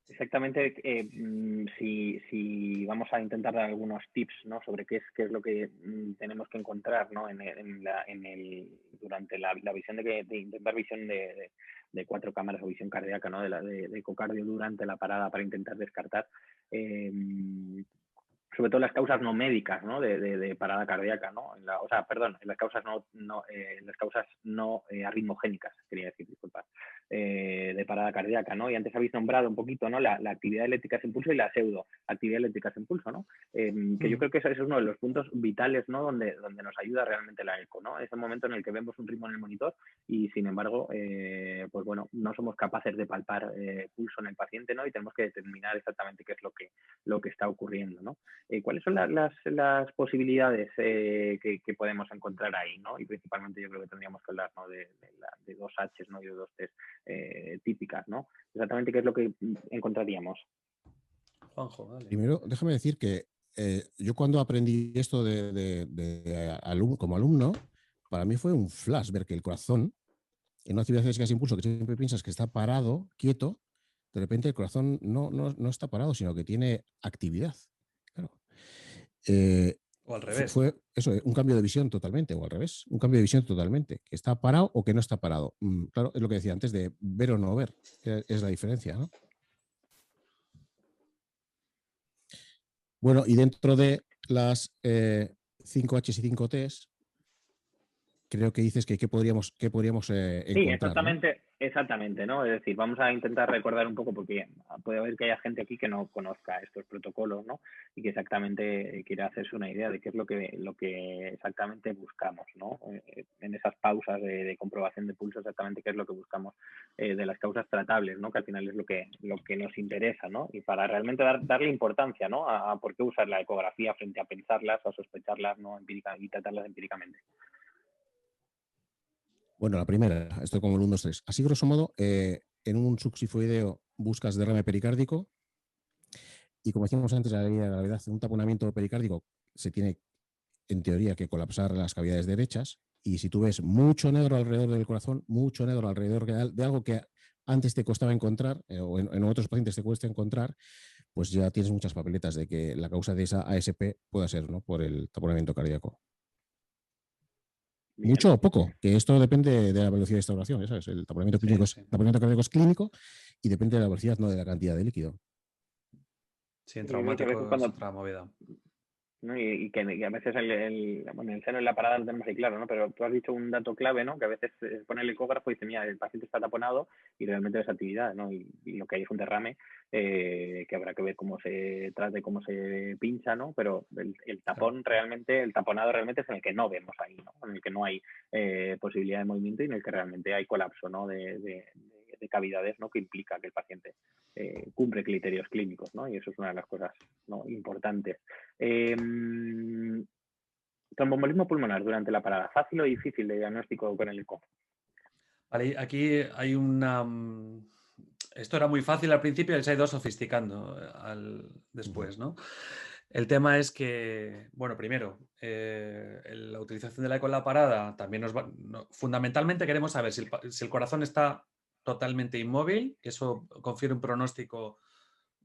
Exactamente, si vamos a intentar dar algunos tips, ¿no? Sobre qué es lo que tenemos que encontrar, ¿no? Durante la visión de intentar visión de 4 cámaras o visión cardíaca, ¿no? De ecocardio durante la parada para intentar descartar sobre todo las causas no médicas, ¿no? de parada cardíaca, ¿no? En las causas no arritmogénicas, quería decir, disculpad, de parada cardíaca, ¿no? Y antes habéis nombrado un poquito, ¿no? La actividad eléctrica sin pulso y la pseudo actividad eléctrica sin pulso, ¿no? Que yo creo que ese es uno de los puntos vitales, ¿no? Donde nos ayuda realmente la eco, ¿no? Es el momento en el que vemos un ritmo en el monitor y, sin embargo, pues bueno, no somos capaces de palpar pulso en el paciente, ¿no? Y tenemos que determinar exactamente qué es lo que está ocurriendo, ¿no? ¿Cuáles son las posibilidades que podemos encontrar ahí, ¿no? Y principalmente yo creo que tendríamos que hablar, ¿no? de 2 H's, ¿no? Y de 2 T's típicas, ¿no? Exactamente qué es lo que encontraríamos. Juanjo, dale. Primero, déjame decir que yo cuando aprendí esto como alumno, para mí fue un flash ver que el corazón, en una actividad física sin pulso, que siempre piensas que está parado, quieto, de repente el corazón no está parado, sino que tiene actividad. Claro. O al revés. Fue eso, un cambio de visión totalmente, o al revés, un cambio de visión totalmente, que está parado o que no está parado. Claro, es lo que decía antes de ver o no ver, es la diferencia, ¿no? Bueno, y dentro de las 5Hs y 5Ts, creo que dices que qué podríamos Sí, encontrar, ¿no? exactamente, ¿no? Es decir, vamos a intentar recordar un poco, porque puede haber que haya gente aquí que no conozca estos protocolos, ¿no? Y que exactamente quiera hacerse una idea de qué es lo que exactamente buscamos, ¿no? En esas pausas de comprobación de pulso, exactamente qué es lo que buscamos de las causas tratables, ¿no? Que al final es lo que nos interesa, ¿no? Y para realmente darle importancia, ¿no? A por qué usar la ecografía frente a pensarlas o a sospecharlas, ¿no? Y tratarlas empíricamente. Bueno, la primera, esto como el 1, 2, 3. Así, grosso modo, en un subsifoideo buscas derrame pericárdico y, como decíamos antes, la ley de la gravedad, un taponamiento pericárdico se tiene, en teoría, que colapsar las cavidades derechas, y si tú ves mucho negro alrededor del corazón, mucho negro alrededor de algo que antes te costaba encontrar, o en otros pacientes te cuesta encontrar, pues ya tienes muchas papeletas de que la causa de esa ASP pueda ser, ¿no?, por el taponamiento cardíaco. Bien. Mucho o poco, que esto depende de la velocidad de instauración, ¿sabes? El taponamiento cardíaco es clínico y depende de la velocidad, no de la cantidad de líquido. Sí, en traumático es otra movida. ¿No? Y que a veces el seno en la parada lo tenemos ahí claro, ¿no? Pero tú has dicho un dato clave, ¿no? Que a veces se pone el ecógrafo y dice, mira, el paciente está taponado y realmente es actividad, ¿no? Y lo que hay es un derrame que habrá que ver cómo se trata y cómo se pincha, ¿no? Pero el tapón realmente, el taponado realmente es en el que no vemos ahí, ¿no? En el que no hay posibilidad de movimiento y en el que realmente hay colapso, ¿no? De cavidades, ¿no? Que implica que el paciente cumple criterios clínicos, ¿no? Y eso es una de las cosas, ¿no?, importantes. Trombombolismo pulmonar durante la parada, ¿fácil o difícil de diagnóstico con el eco? Vale, aquí hay una... Esto era muy fácil al principio y se ha ido sofisticando después, ¿no? El tema es que, bueno, primero, la utilización de la eco en la parada también fundamentalmente queremos saber si el corazón está totalmente inmóvil, que eso confiere un pronóstico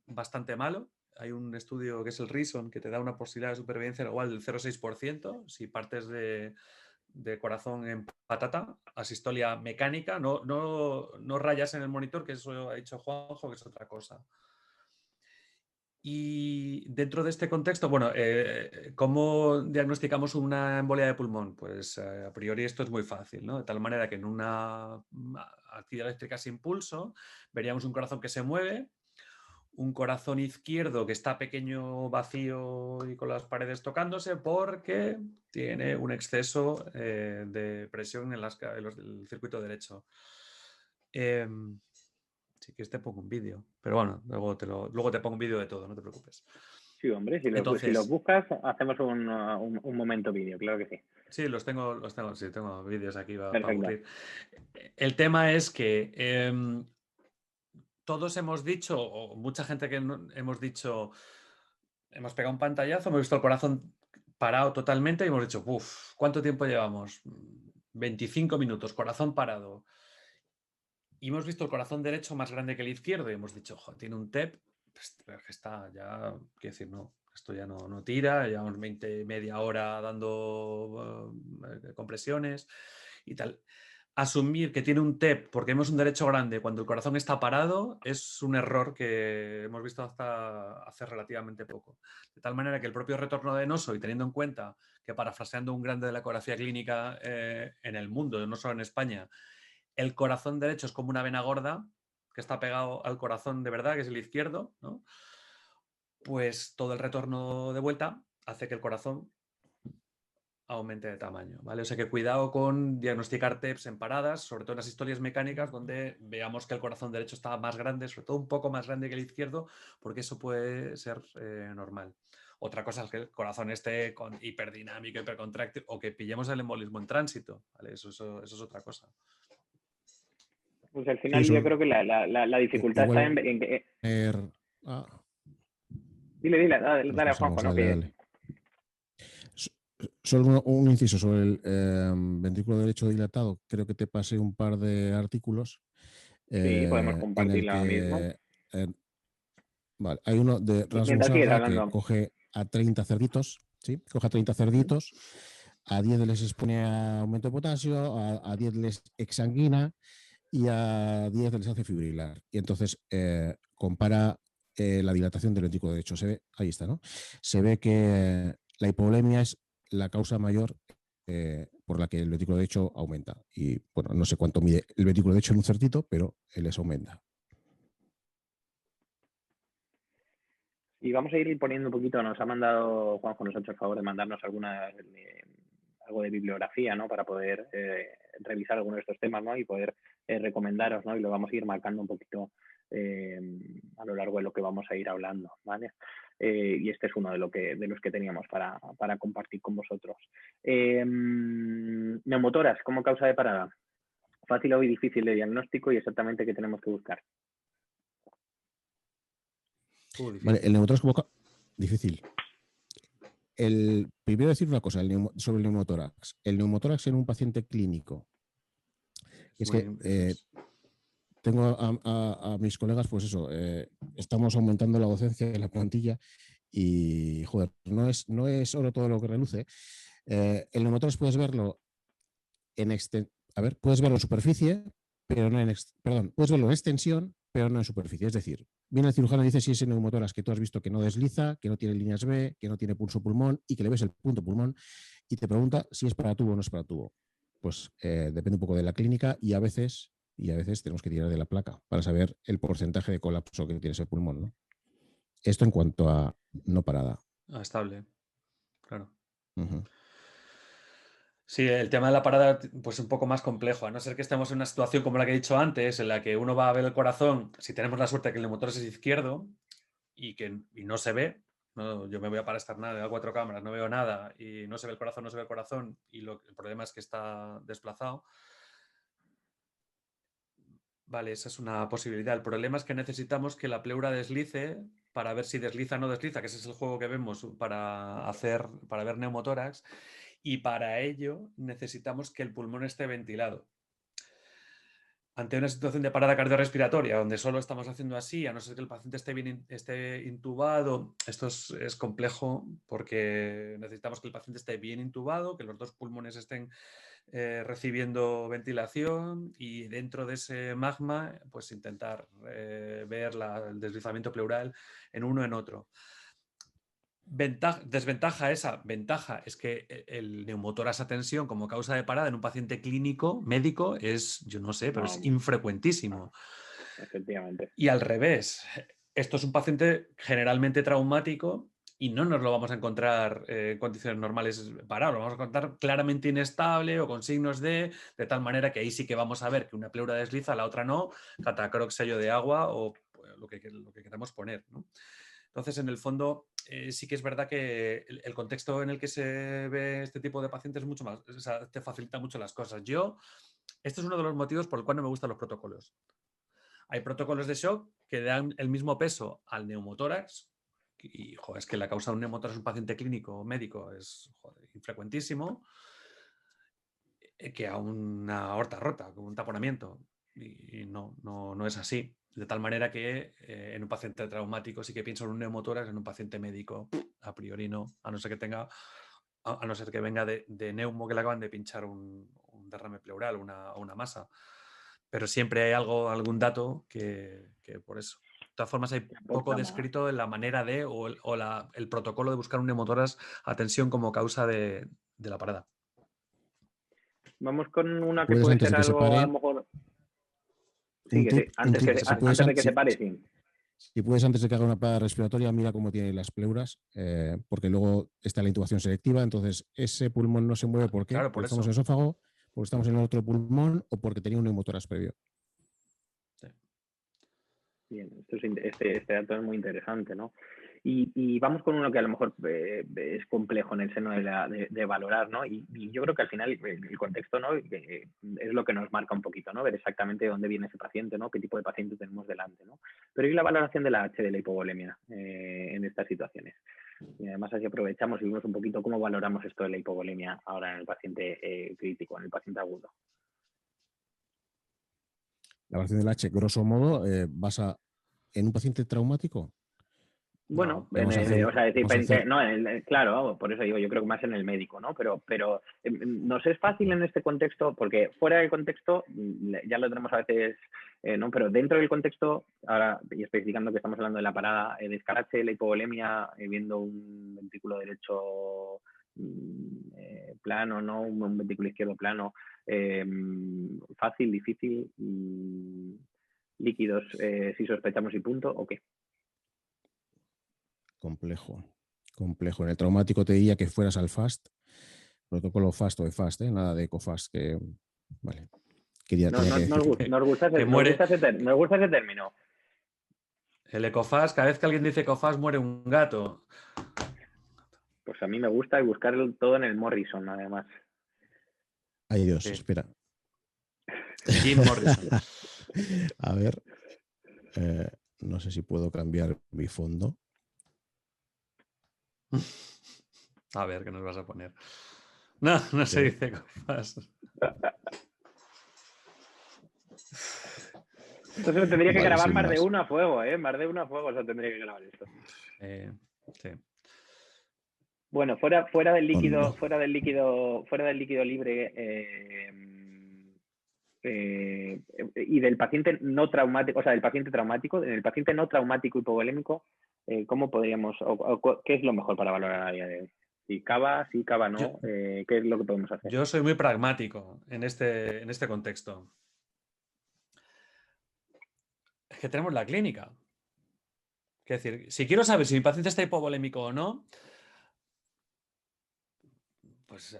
bastante malo. Hay un estudio que es el Reason que te da una posibilidad de supervivencia igual del 0,6% si partes de corazón en patata, asistolia mecánica, no rayas en el monitor, que eso ha dicho Juanjo, que es otra cosa. Y dentro de este contexto, bueno, ¿cómo diagnosticamos una embolia de pulmón? Pues a priori esto es muy fácil, ¿no? De tal manera que en una actividad eléctrica sin pulso veríamos un corazón que se mueve, un corazón izquierdo que está pequeño, vacío y con las paredes tocándose porque tiene un exceso de presión en el circuito derecho. Si quieres te pongo un vídeo, pero bueno, luego te pongo un vídeo de todo, no te preocupes. Sí, hombre, si los buscas, hacemos un momento vídeo, claro que sí. Sí, tengo vídeos aquí para aburrir. El tema es que todos hemos dicho, o mucha gente que hemos dicho, hemos pegado un pantallazo, hemos visto el corazón parado totalmente y hemos dicho, uff, ¿cuánto tiempo llevamos? 25 minutos, corazón parado. Y hemos visto el corazón derecho más grande que el izquierdo y hemos dicho, tiene un TEP, pues, que está ya, quiero decir, no, esto ya no tira, llevamos media hora dando compresiones y tal. Asumir que tiene un TEP porque vemos un derecho grande cuando el corazón está parado es un error que hemos visto hasta hace relativamente poco. De tal manera que el propio retorno venoso, y teniendo en cuenta que, parafraseando un grande de la ecografía clínica en el mundo, no solo en España, el corazón derecho es como una vena gorda que está pegado al corazón de verdad, que es el izquierdo, ¿no? Pues todo el retorno de vuelta hace que el corazón aumente de tamaño, ¿vale? O sea que cuidado con diagnosticar TEPs en paradas, sobre todo en las historias mecánicas, donde veamos que el corazón derecho está más grande, sobre todo un poco más grande que el izquierdo, porque eso puede ser normal. Otra cosa es que el corazón esté hiperdinámico, hipercontráctil, o que pillemos el embolismo en tránsito, ¿vale? Eso es otra cosa. Pues al final yo creo que la dificultad está en que... Dile, dale a Juanjo, ¿no? Dale. Solo un inciso sobre el ventrículo derecho dilatado. Creo que te pasé un par de artículos. Sí, podemos compartirlo ahora mismo. Vale, hay uno de Rasmus Arda que coge a 30 cerditos, ¿sí? Coge a 30 cerditos, a 10 les expone a aumento de potasio, a 10 les exsanguina y a 10 les hace fibrilar. Y entonces compara la dilatación del ventrículo derecho. Se ve, ahí está, ¿no? Se ve que la hipovolemia es la causa mayor por la que el ventrículo derecho aumenta. Y bueno, no sé cuánto mide el ventrículo derecho en un certito, pero él les aumenta. Y vamos a ir poniendo un poquito, nos ha mandado Juanjo, nos ha hecho el favor de mandarnos algo de bibliografía, ¿no? Para poder revisar algunos de estos temas, ¿no? Y poder recomendaros, ¿no? Y lo vamos a ir marcando un poquito a lo largo de lo que vamos a ir hablando, ¿vale? Y este es uno de los que teníamos para compartir con vosotros. Neumotoras como causa de parada. Fácil o difícil de diagnóstico y exactamente qué tenemos que buscar. Vale, el neumotórax como difícil. Primero decir una cosa sobre el neumotórax. El neumotórax en un paciente clínico. Es que tengo a mis colegas, pues eso, estamos aumentando la docencia en la plantilla y, joder, no es oro todo lo que reluce. El neumotórax puedes verlo puedes verlo en superficie, pero no puedes verlo en extensión, pero no en superficie. Es decir, viene el cirujano y dice si ese neumotórax que tú has visto que no desliza, que no tiene líneas B, que no tiene pulso pulmón y que le ves el punto pulmón y te pregunta si es para tubo o no es para tubo. Pues depende un poco de la clínica y a veces tenemos que tirar de la placa para saber el porcentaje de colapso que tiene ese pulmón, ¿no? Esto en cuanto a no parada. Estable, claro. Uh-huh. Sí, el tema de la parada pues un poco más complejo, a no ser que estemos en una situación como la que he dicho antes, en la que uno va a ver el corazón, si tenemos la suerte de que el neumotórax es izquierdo y no se ve, ¿no? Yo me voy a parar externar a 4 cámaras, no veo nada y no se ve el corazón y el problema es que está desplazado. Vale, esa es una posibilidad. El problema es que necesitamos que la pleura deslice para ver si desliza o no desliza, que ese es el juego que vemos para ver neumotórax. Y para ello necesitamos que el pulmón esté ventilado. Ante una situación de parada cardiorrespiratoria, donde solo estamos haciendo así, a no ser que el paciente esté intubado, esto es complejo porque necesitamos que el paciente esté bien intubado, que los 2 pulmones estén recibiendo ventilación y dentro de ese magma, pues intentar ver el deslizamiento pleural en uno en otro. Desventaja esa, ventaja es que el neumotórax a tensión como causa de parada en un paciente clínico, médico, es, yo no sé, pero es infrecuentísimo. Efectivamente. Y al revés, esto es un paciente generalmente traumático y no nos lo vamos a encontrar en condiciones normales parado, lo vamos a encontrar claramente inestable o con signos de tal manera que ahí sí que vamos a ver que una pleura desliza, la otra no, catacroc, sello de agua o lo que queramos poner, ¿no? Entonces, en el fondo, sí que es verdad que el contexto en el que se ve este tipo de pacientes es mucho más, o sea, te facilita mucho las cosas. Este es uno de los motivos por el cual no me gustan los protocolos. Hay protocolos de shock que dan el mismo peso al neumotórax y, joder, es que la causa de un neumotórax en un paciente clínico o médico es infrecuentísimo que a una aorta rota, como un taponamiento. Y no es así. De tal manera que en un paciente traumático sí que pienso en un neumotórax, en un paciente médico a priori no, a no ser que venga de neumo que le acaban de pinchar un derrame pleural o una masa. Pero siempre hay algún dato que por eso. De todas formas, hay poco descrito en la manera de el protocolo de buscar un neumotórax a tensión como causa de la parada. Vamos con una que puede ser algo a lo mejor. Sí, antes de que se pare, sí. Si puedes, antes de que haga una parada respiratoria, mira cómo tiene las pleuras, porque luego está la intubación selectiva, entonces ese pulmón no se mueve. ¿Por qué? Claro, porque estamos en el esófago, porque estamos en el otro pulmón o porque tenía un neumotórax previo. Sí. Bien, este dato es muy interesante, ¿no? Y vamos con uno que a lo mejor es complejo en el seno de valorar, ¿no? Y yo creo que al final el contexto, ¿no? Es lo que nos marca un poquito, ¿no? Ver exactamente de dónde viene ese paciente, ¿no? Qué tipo de paciente tenemos delante, ¿no? Pero y la valoración de la H de la hipovolemia en estas situaciones. Y además así aprovechamos y vemos un poquito cómo valoramos esto de la hipovolemia ahora en el paciente crítico, en el paciente agudo. La valoración del H, grosso modo, basa en un paciente traumático. Bueno, claro, por eso digo, yo creo que más en el médico, ¿no? Pero nos es fácil en este contexto, porque fuera del contexto ya lo tenemos a veces, ¿no? Pero dentro del contexto, ahora, y especificando que estamos hablando de la parada de escarache, la hipovolemia, viendo un ventrículo derecho plano, ¿no? Un ventrículo izquierdo plano, fácil, difícil, líquidos si sospechamos y punto, ¿o qué? Complejo. En el traumático te diría que fueras al FAST, protocolo FAST o EFAST, nada de ECOFAST, que vale. Nos gusta ese término. El ecofast, cada vez que alguien dice ecofast muere un gato. Pues a mí me gusta buscar todo en el Morrison, además. Ay Dios, Sí. espera. Jim Morrison. A ver, no sé si puedo cambiar mi fondo. A ver, ¿qué nos vas a poner? No se dice ecofast. Entonces tendría que Vale, grabar sin más de más. uno a fuego, ¿eh? Más de uno a fuego, o sea, tendría que grabar esto. Sí. Bueno, fuera del líquido, Hondo. fuera del líquido libre y del paciente no traumático, o sea, del paciente traumático, en el paciente no traumático hipovolémico, ¿cómo podríamos, qué es lo mejor para valorar a día de hoy? Si cava, no, ¿qué es lo que podemos hacer? Yo soy muy pragmático en este contexto. Es que tenemos la clínica. Es decir, si quiero saber si mi paciente está hipovolémico o no, pues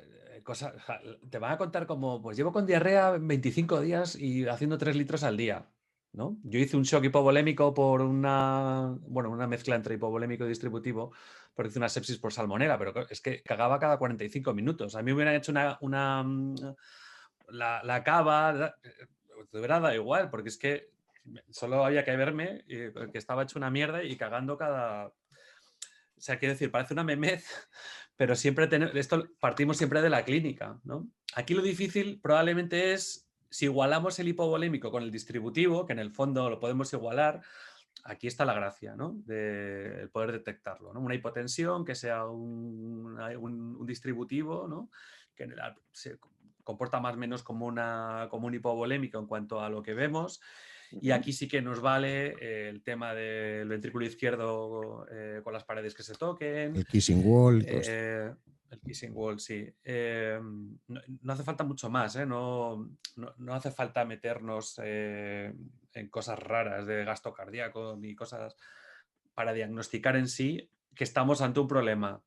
te van a contar como, pues llevo con diarrea 25 días y haciendo 3 litros al día, ¿no? Yo hice un shock hipovolémico por una mezcla entre hipovolémico y distributivo, porque hice una sepsis por salmonela, pero es que cagaba cada 45 minutos. A mí me hubieran hecho la cava, te hubiera dado igual, porque es que solo había que verme que estaba hecho una mierda y cagando cada... O sea, quiero decir, parece una memez, pero esto partimos siempre de la clínica, ¿no? Aquí lo difícil probablemente es si igualamos el hipovolémico con el distributivo, que en el fondo lo podemos igualar. Aquí está la gracia, ¿no? De el poder detectarlo, ¿no? Una hipotensión que sea un distributivo, ¿no? Que se comporta más o menos como un hipovolémico en cuanto a lo que vemos. Y aquí sí que nos vale el tema del ventrículo izquierdo con las paredes que se toquen. El kissing wall. El kissing wall, sí. No hace falta mucho más, ¿eh? No hace falta meternos en cosas raras de gasto cardíaco ni cosas para diagnosticar en sí que estamos ante un problema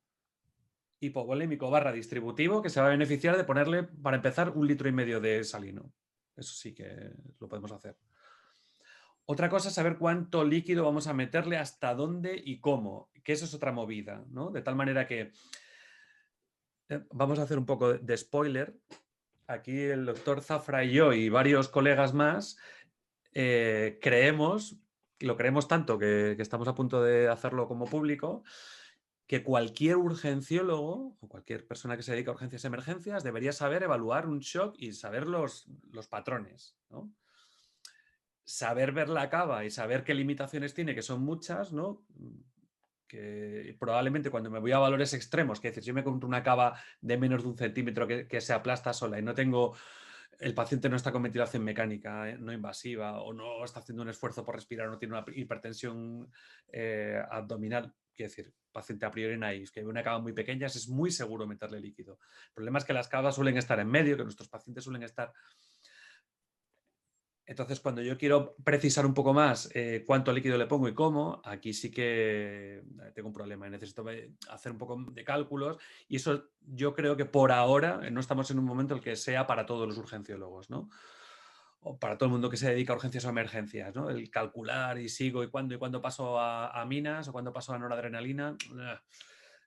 hipovolémico / distributivo que se va a beneficiar de ponerle, para empezar, 1,5 litros de salino. Eso sí que lo podemos hacer. Otra cosa es saber cuánto líquido vamos a meterle, hasta dónde y cómo, que eso es otra movida, ¿no? De tal manera que vamos a hacer un poco de spoiler. Aquí el doctor Zafra y yo y varios colegas más lo creemos tanto que estamos a punto de hacerlo como público, que cualquier urgenciólogo o cualquier persona que se dedica a urgencias y emergencias debería saber evaluar un shock y saber los patrones, ¿no? Saber ver la cava y saber qué limitaciones tiene, que son muchas, ¿no? Que probablemente cuando me voy a valores extremos, que es decir, si yo me compro una cava de menos de 1 centímetro que se aplasta sola y el paciente no está con ventilación mecánica no invasiva o no está haciendo un esfuerzo por respirar, no tiene una hipertensión abdominal, quiero decir, paciente a priori naive, que ve una cava muy pequeña, es muy seguro meterle líquido. El problema es que las cavas suelen estar en medio, que nuestros pacientes suelen estar... Entonces, cuando yo quiero precisar un poco más cuánto líquido le pongo y cómo, aquí sí que tengo un problema. Necesito hacer un poco de cálculos y eso yo creo que por ahora no estamos en un momento en el que sea para todos los urgenciólogos, ¿no? O para todo el mundo que se dedica a urgencias o emergencias, ¿no? El calcular y sigo y cuándo paso a minas o cuándo paso a noradrenalina.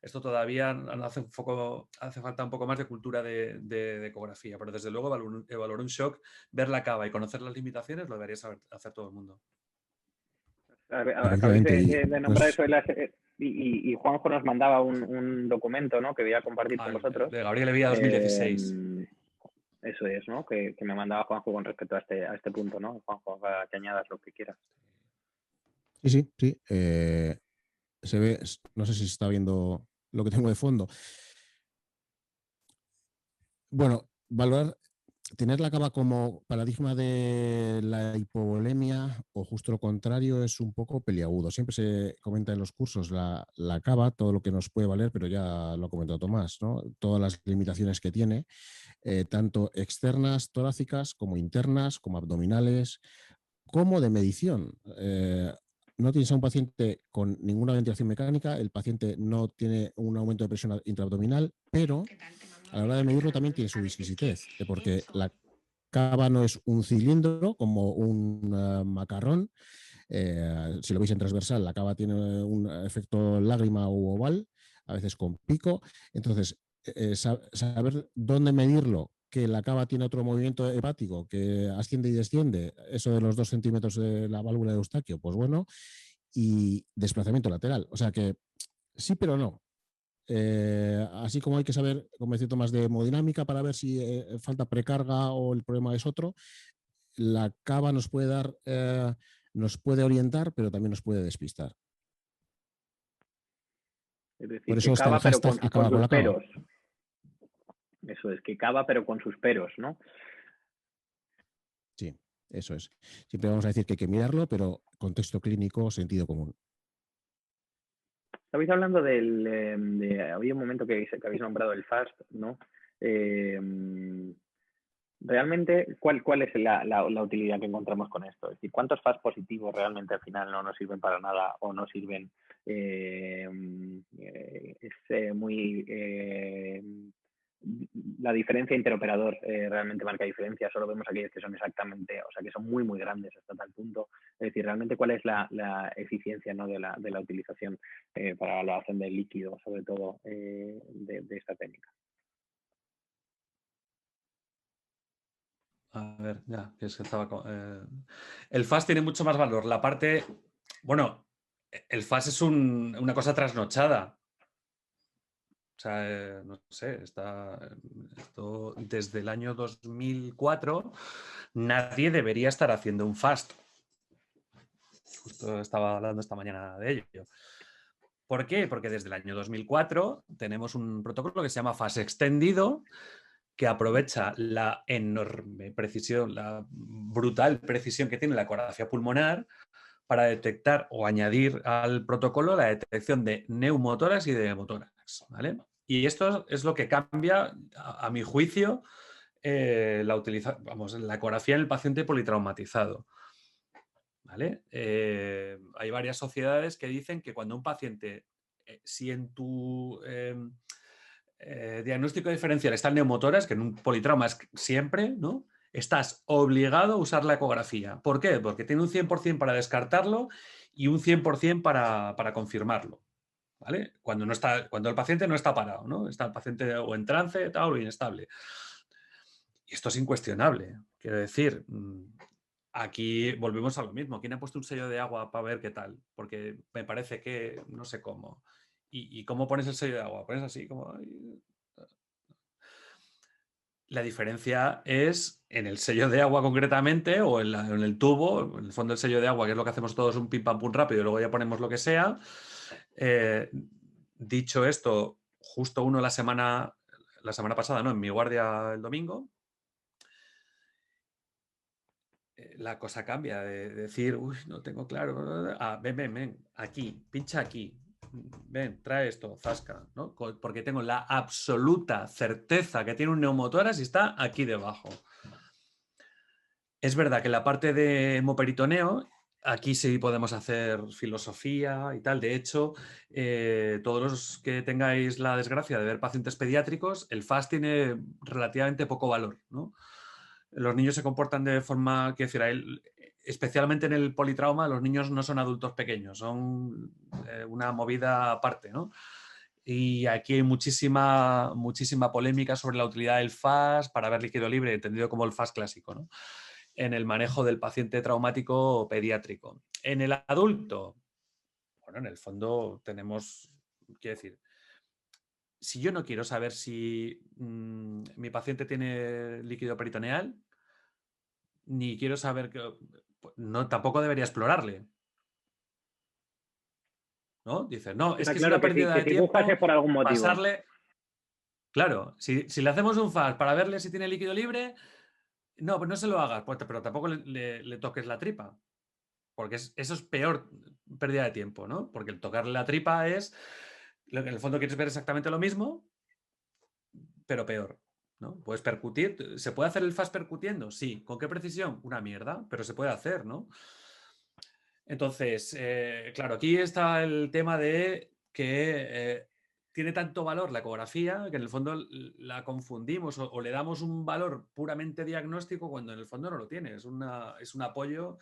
Esto todavía hace falta un poco más de cultura de ecografía, pero desde luego evaluar un shock, ver la cava y conocer las limitaciones lo debería saber hacer todo el mundo. Acabáis de nombrar eso y Juanjo nos mandaba un documento, ¿no? Que voy a compartir con vosotros. De Gabriel Evía 2016. Eso es, ¿no? Que me mandaba Juanjo con respecto a este punto, ¿no? Juanjo, que añadas lo que quieras. Sí. Se ve, no sé si se está viendo lo que tengo de fondo. Bueno, valorar tener la cava como paradigma de la hipovolemia o justo lo contrario es un poco peliagudo. Siempre se comenta en los cursos la cava, todo lo que nos puede valer, pero ya lo ha comentado Tomás, ¿no? Todas las limitaciones que tiene, tanto externas, torácicas, como internas, como abdominales, como de medición. No tienes a un paciente con ninguna ventilación mecánica, el paciente no tiene un aumento de presión intraabdominal, pero a la hora de medirlo también tiene su exquisitez, porque la cava no es un cilindro como un macarrón. Si lo veis en transversal, la cava tiene un efecto lágrima u oval, a veces con pico. Entonces, saber dónde medirlo, que la cava tiene otro movimiento hepático que asciende y desciende, eso de los 2 centímetros de la válvula de Eustaquio, pues bueno, y desplazamiento lateral. O sea que sí, pero no. Así como hay que saber, como decía Tomás, de hemodinámica para ver si falta precarga o el problema es otro, la cava nos puede dar, nos puede orientar, pero también nos puede despistar. Es decir, Por eso que está el cava pero hashtag con acaba con sus la cava. peros. Eso es, que cava pero con sus peros, ¿no? Sí, eso es. Siempre vamos a decir que hay que mirarlo, pero contexto clínico, sentido común. Estabais hablando había un momento que habéis nombrado el FAST, ¿no? Realmente, ¿cuál es la utilidad que encontramos con esto? Es decir, ¿cuántos FAST positivos realmente al final no nos sirven para nada o no sirven? La diferencia interoperador realmente marca diferencia, solo vemos aquellos que son exactamente, o sea, que son muy, muy grandes hasta tal punto. Es decir, realmente cuál es la eficiencia, ¿no? de la utilización para la evaluación del líquido, sobre todo de esta técnica. A ver, ya, que es que estaba el FAST tiene mucho más valor. La parte, bueno, el FAST es una cosa trasnochada. O sea, no sé, esto desde el año 2004 nadie debería estar haciendo un FAST. Justo estaba hablando esta mañana de ello. ¿Por qué? Porque desde el año 2004 tenemos un protocolo que se llama FAST extendido, que aprovecha la enorme precisión, la brutal precisión que tiene la ecografía pulmonar para detectar o añadir al protocolo la detección de neumotórax y de hemotórax, ¿vale? Y esto es lo que cambia, a mi juicio, la ecografía en el paciente politraumatizado, ¿vale? Hay varias sociedades que dicen que cuando un paciente, si en tu diagnóstico diferencial está el neumotórax, que en un politrauma es siempre, ¿no? Estás obligado a usar la ecografía. ¿Por qué? Porque tiene un 100% para descartarlo y un 100% para confirmarlo, ¿vale? Cuando el paciente no está parado, ¿no? Está el paciente o en trance tal, o inestable. Y esto es incuestionable. Quiero decir, aquí volvemos a lo mismo. ¿Quién ha puesto un sello de agua para ver qué tal? Porque me parece que no sé cómo. ¿Y cómo pones el sello de agua? ¿Pones así como...? La diferencia es en el sello de agua concretamente o en el tubo, en el fondo del sello de agua, que es lo que hacemos todos un pim pam pum rápido y luego ya ponemos lo que sea. Dicho esto, justo la semana pasada, ¿no? En mi guardia el domingo, la cosa cambia de decir, uy, no tengo claro, ven, aquí, pincha aquí, ven, trae esto, zasca, ¿no? Porque tengo la absoluta certeza que tiene un neumotórax y está aquí debajo. Es verdad que la parte de hemoperitoneo, aquí sí podemos hacer filosofía y tal. De hecho, todos los que tengáis la desgracia de ver pacientes pediátricos, el FAST tiene relativamente poco valor, ¿no? Los niños se comportan de forma, quiero decir, especialmente en el politrauma, los niños no son adultos pequeños, son una movida aparte, ¿no? Y aquí hay muchísima polémica sobre la utilidad del FAST para ver líquido libre, entendido como el FAST clásico, ¿no? En el manejo del paciente traumático pediátrico. En el adulto, bueno, en el fondo tenemos, quiero decir, si yo no quiero saber si mi paciente tiene líquido peritoneal, ni quiero saber que no, tampoco debería explorarle. ¿No? Dices, no, es que es una pérdida de tiempo por algún motivo. pasarle. Claro, si le hacemos un FAST para verle si tiene líquido libre, No, pues no se lo hagas, pero tampoco le toques la tripa. Porque eso es peor pérdida de tiempo, ¿no? Porque el tocarle la tripa es, en el fondo quieres ver exactamente lo mismo, pero peor, ¿no? Puedes percutir. ¿Se puede hacer el fast percutiendo? Sí. ¿Con qué precisión? Una mierda, pero se puede hacer, ¿no? Entonces, claro, aquí está el tema de que tiene tanto valor la ecografía que en el fondo la confundimos o le damos un valor puramente diagnóstico cuando en el fondo no lo tiene. Es un apoyo.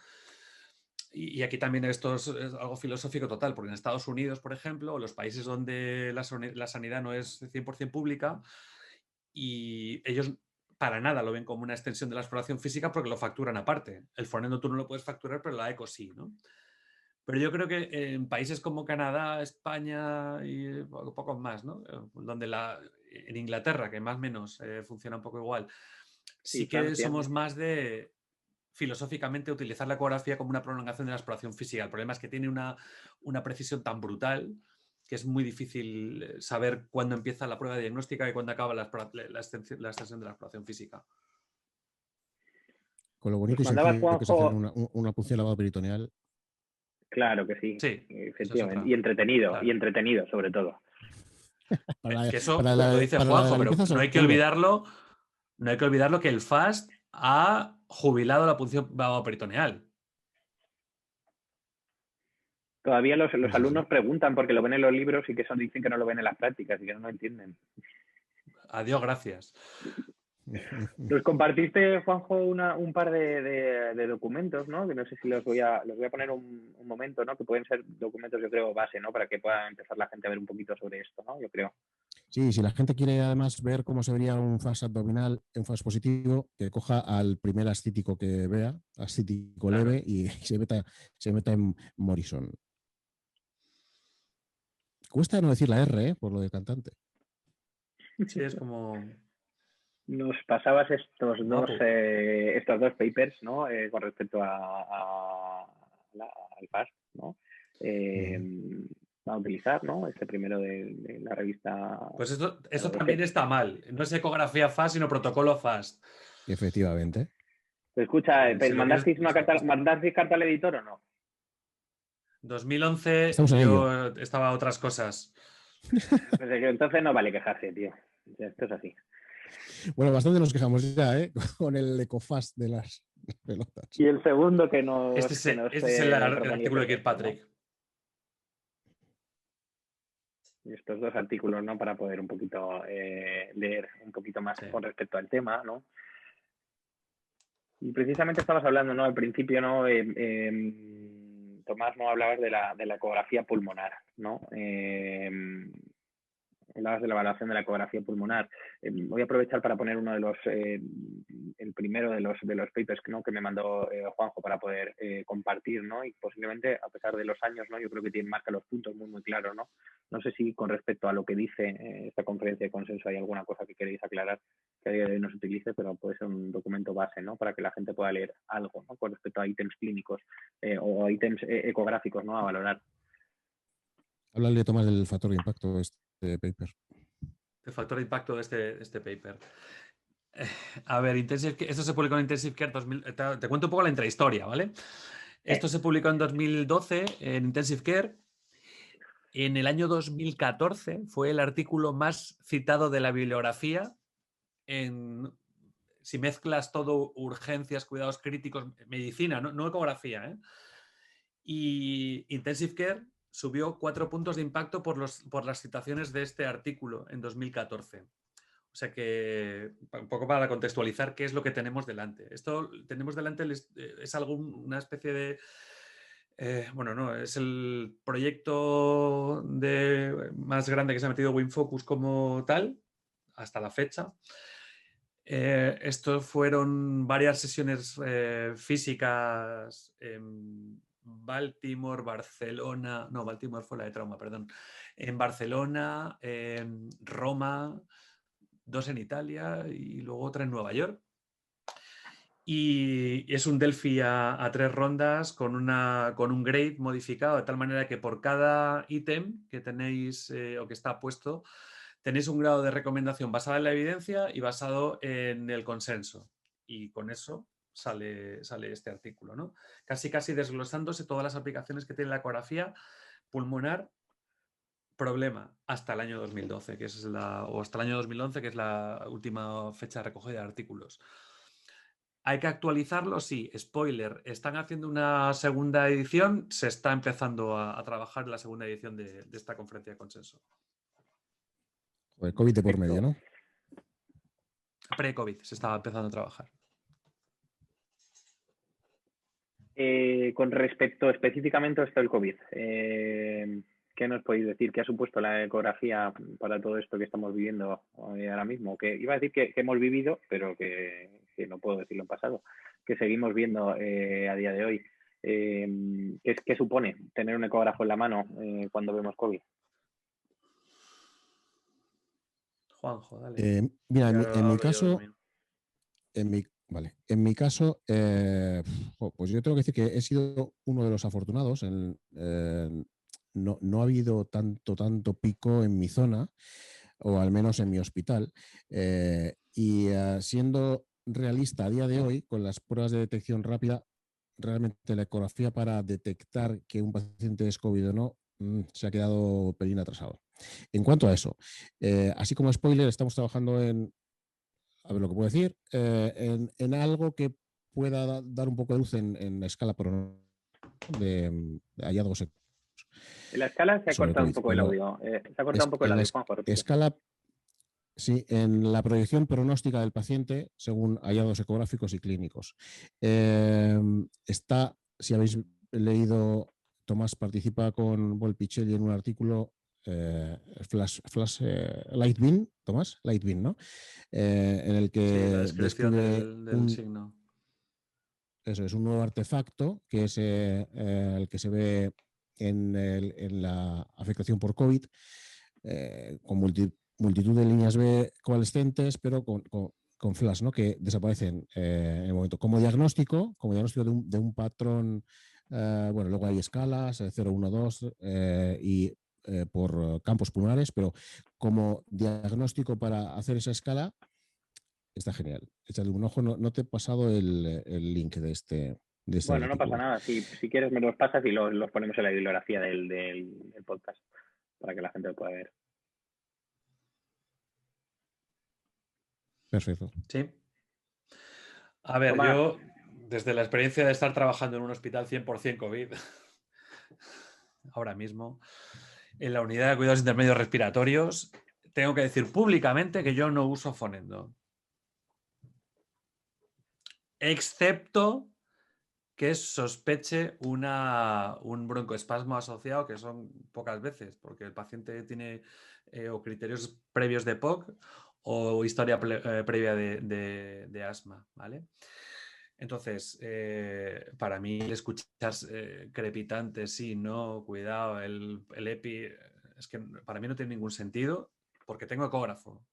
Y aquí también esto es algo filosófico total, porque en Estados Unidos, por ejemplo, o los países donde la sanidad no es 100% pública, y ellos para nada lo ven como una extensión de la exploración física porque lo facturan aparte. El fonendo tú no lo puedes facturar, pero la eco sí, ¿no? Pero yo creo que en países como Canadá, España y pocos más, ¿no? Donde en Inglaterra, que más o menos funciona un poco igual, sí que Francia. somos más de filosóficamente utilizar la ecografía como una prolongación de la exploración física. El problema es que tiene una precisión tan brutal que es muy difícil saber cuándo empieza la prueba diagnóstica y cuándo acaba la extensión de la exploración física. Con lo bonito Nos y mandaba sencillo que es hacer Juanjo. una punción lavado peritoneal. Claro que sí, Sí, efectivamente. Y entretenido, claro. y entretenido sobre todo. Que eso para lo dice para Juanjo, la pero limpieza no hay que seguro. olvidarlo que el FAST ha jubilado la punción lavado peritoneal. Todavía los alumnos preguntan porque lo ven en los libros y que dicen que no lo ven en las prácticas y que no lo entienden. Adiós, gracias. Nos compartiste, Juanjo, un par de documentos, ¿no? Que no sé si los voy a poner un momento, ¿no? Que pueden ser documentos, yo creo, base, ¿no? Para que pueda empezar la gente a ver un poquito sobre esto, ¿no? Yo creo. Sí, si la gente quiere además ver cómo se vería un FAS abdominal, un FAS positivo, que coja al primer ascítico que vea, ascítico Claro. leve, y se meta en Morrison. Cuesta no decir la R, por lo del cantante. Sí, es como... Nos pasabas estos Guapo. dos papers, ¿no? Con respecto al FAST, ¿no? A utilizar, ¿no? Este primero de la revista. Pues eso también está mal. No es ecografía FAST, sino protocolo FAST. Efectivamente. Escucha, Si ¿mandasteis carta al editor o no? 2011 Estamos en yo estaba a otras cosas. Pues entonces no vale quejarse, tío. Esto es así. Bueno, bastante nos quejamos ya, ¿eh? Con el ecofast de las pelotas. Y el segundo que nos... Este es el artículo de Kirkpatrick. ¿no? Y estos dos artículos, ¿no? Para poder un poquito leer un poquito más con respecto al tema, ¿no? Y precisamente estabas hablando, ¿no? Al principio, ¿no? Tomás, ¿no? Hablabas de la ecografía pulmonar, ¿no? Hablabas de la evaluación de la ecografía pulmonar. Voy a aprovechar para poner uno de los, el primero de los papers, ¿no? Que me mandó Juanjo para poder compartir, ¿no? Y posiblemente, a pesar de los años, ¿no? Yo creo que marca los puntos muy, muy claros, ¿no? No sé si con respecto a lo que dice esta conferencia de consenso hay alguna cosa que queréis aclarar que a día de hoy no se utilice, pero puede ser un documento base, ¿no? Para que la gente pueda leer algo, ¿no? Con respecto a ítems clínicos o ítems ecográficos, ¿no? A valorar. Háblale, Tomás, del factor de impacto de este paper. El factor de impacto de este paper. A ver, esto se publicó en Intensive Care 2000. Te cuento un poco la intrahistoria, ¿vale? Esto se publicó en 2012 en Intensive Care. En el año 2014 fue el artículo más citado de la bibliografía. Si mezclas todo, urgencias, cuidados críticos, medicina, no ecografía, ¿eh? Y Intensive Care subió 4 puntos de impacto por las citaciones de este artículo en 2014. O sea que, un poco para contextualizar qué es lo que tenemos delante. Esto tenemos delante es una especie de... es el proyecto más grande que se ha metido WinFocus como tal, hasta la fecha. Estos fueron varias sesiones físicas en Baltimore, Barcelona... No, Baltimore fue la de trauma, perdón. En Barcelona, en Roma, 2 en Italia y luego otra en Nueva York. Y es un Delphi a 3 rondas con un grade modificado de tal manera que por cada ítem que tenéis o que está puesto, tenéis un grado de recomendación basado en la evidencia y basado en el consenso. Y con eso sale este artículo, ¿no? Casi desglosándose todas las aplicaciones que tiene la ecografía pulmonar. Problema, hasta el año 2012, o hasta el año 2011, que es la última fecha de recogida de artículos. ¿Hay que actualizarlo? Sí. Spoiler, están haciendo una segunda edición, se está empezando a trabajar en la segunda edición de esta conferencia de consenso. Joder, COVID de por medio, ¿no? Pre-COVID se estaba empezando a trabajar. Con respecto específicamente a esto del COVID, ¿qué nos podéis decir? ¿Qué ha supuesto la ecografía para todo esto que estamos viviendo ahora mismo? Que iba a decir que hemos vivido, pero que no puedo decirlo en pasado, que seguimos viendo a día de hoy. ¿Qué supone tener un ecógrafo en la mano cuando vemos COVID? Juanjo, dale. Mira, en mi caso, en mi caso, pues yo tengo que decir que he sido uno de los afortunados. No ha habido tanto pico en mi zona, o al menos en mi hospital. Siendo realista a día de hoy, con las pruebas de detección rápida, realmente la ecografía para detectar que un paciente es COVID o no, se ha quedado pelín atrasado. En cuanto a eso, así como spoiler, estamos trabajando a ver lo que puedo decir, en algo que pueda dar un poco de luz en la escala de hallazgos. En la escala se ha cortado un poco el audio. Se ha cortado un poco el audio, Juanjo. Escala, sí, en la proyección pronóstica del paciente según hallazgos ecográficos y clínicos. Si habéis leído, Tomás participa con Volpichelli en un artículo Lightbeam, Tomás, Lightbeam, ¿no? En el que sí, la descripción describe del signo. Eso es un nuevo artefacto que es el que se ve en la afectación por COVID, con multitud de líneas B coalescentes, pero con flash, ¿no? Que desaparecen en el momento. Como diagnóstico de un patrón, bueno, luego hay escalas, 0, 1, 2 y por campos pulmonares, pero como diagnóstico para hacer esa escala, está genial. Échale un ojo. No te he pasado el link de este bueno, artículo. No pasa nada. Si quieres me los pasas y los ponemos en la bibliografía del podcast para que la gente lo pueda ver. Perfecto. Sí. A ver, Tomás. yo, desde la experiencia de estar trabajando en un hospital 100% COVID, ahora mismo, en la unidad de cuidados intermedios respiratorios, tengo que decir públicamente que yo no uso Fonendo. Excepto que sospeche un broncoespasmo asociado, que son pocas veces, porque el paciente tiene o criterios previos de POC o historia previa de asma, ¿vale? Entonces, para mí el escuchar crepitantes, sí, no, cuidado, el EPI, es que para mí no tiene ningún sentido porque tengo ecógrafo.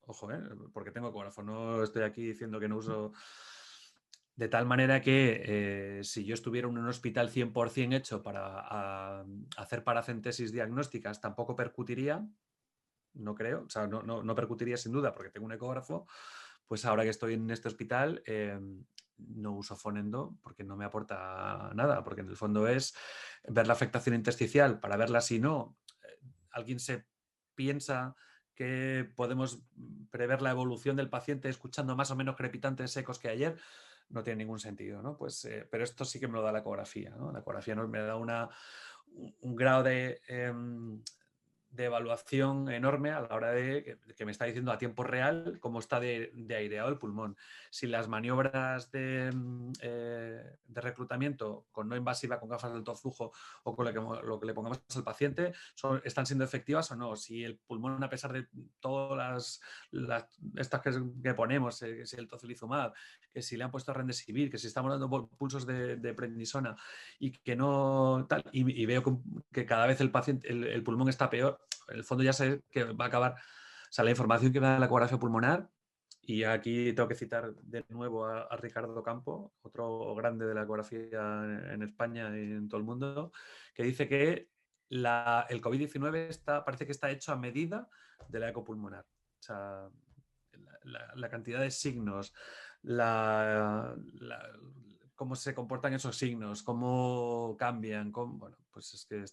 Ojo, porque tengo ecógrafo, no estoy aquí diciendo que no uso... De tal manera que si yo estuviera en un hospital 100% hecho para hacer paracentesis diagnósticas, tampoco percutiría, no creo, o sea, no percutiría sin duda porque tengo un ecógrafo, pues ahora que estoy en este hospital no uso Fonendo porque no me aporta nada, porque en el fondo es ver la afectación intersticial para verla si no. Alguien se piensa que podemos prever la evolución del paciente escuchando más o menos crepitantes secos que ayer, no tiene ningún sentido, ¿no? Pues, pero esto sí que me lo da la ecografía, ¿no? La ecografía me da un grado de evaluación enorme a la hora de que me está diciendo a tiempo real cómo está de aireado el pulmón. Si las maniobras de reclutamiento con no invasiva, con gafas de alto flujo o con lo que le pongamos al paciente están siendo efectivas o no. Si el pulmón, a pesar de todas estas que ponemos, que si el tocilizumab, que si le han puesto Remdesivir, que si estamos dando pulsos de prednisona y que no tal, y veo que cada vez el paciente, el pulmón está peor, en el fondo ya sé que va a acabar. O sea, la información que me da la ecografía pulmonar, y aquí tengo que citar de nuevo a Ricardo Campo, otro grande de la ecografía en España y en todo el mundo, que dice que el COVID-19 parece que está hecho a medida de la ecopulmonar. O sea, la cantidad de signos, cómo se comportan esos signos, cómo cambian, bueno, pues es que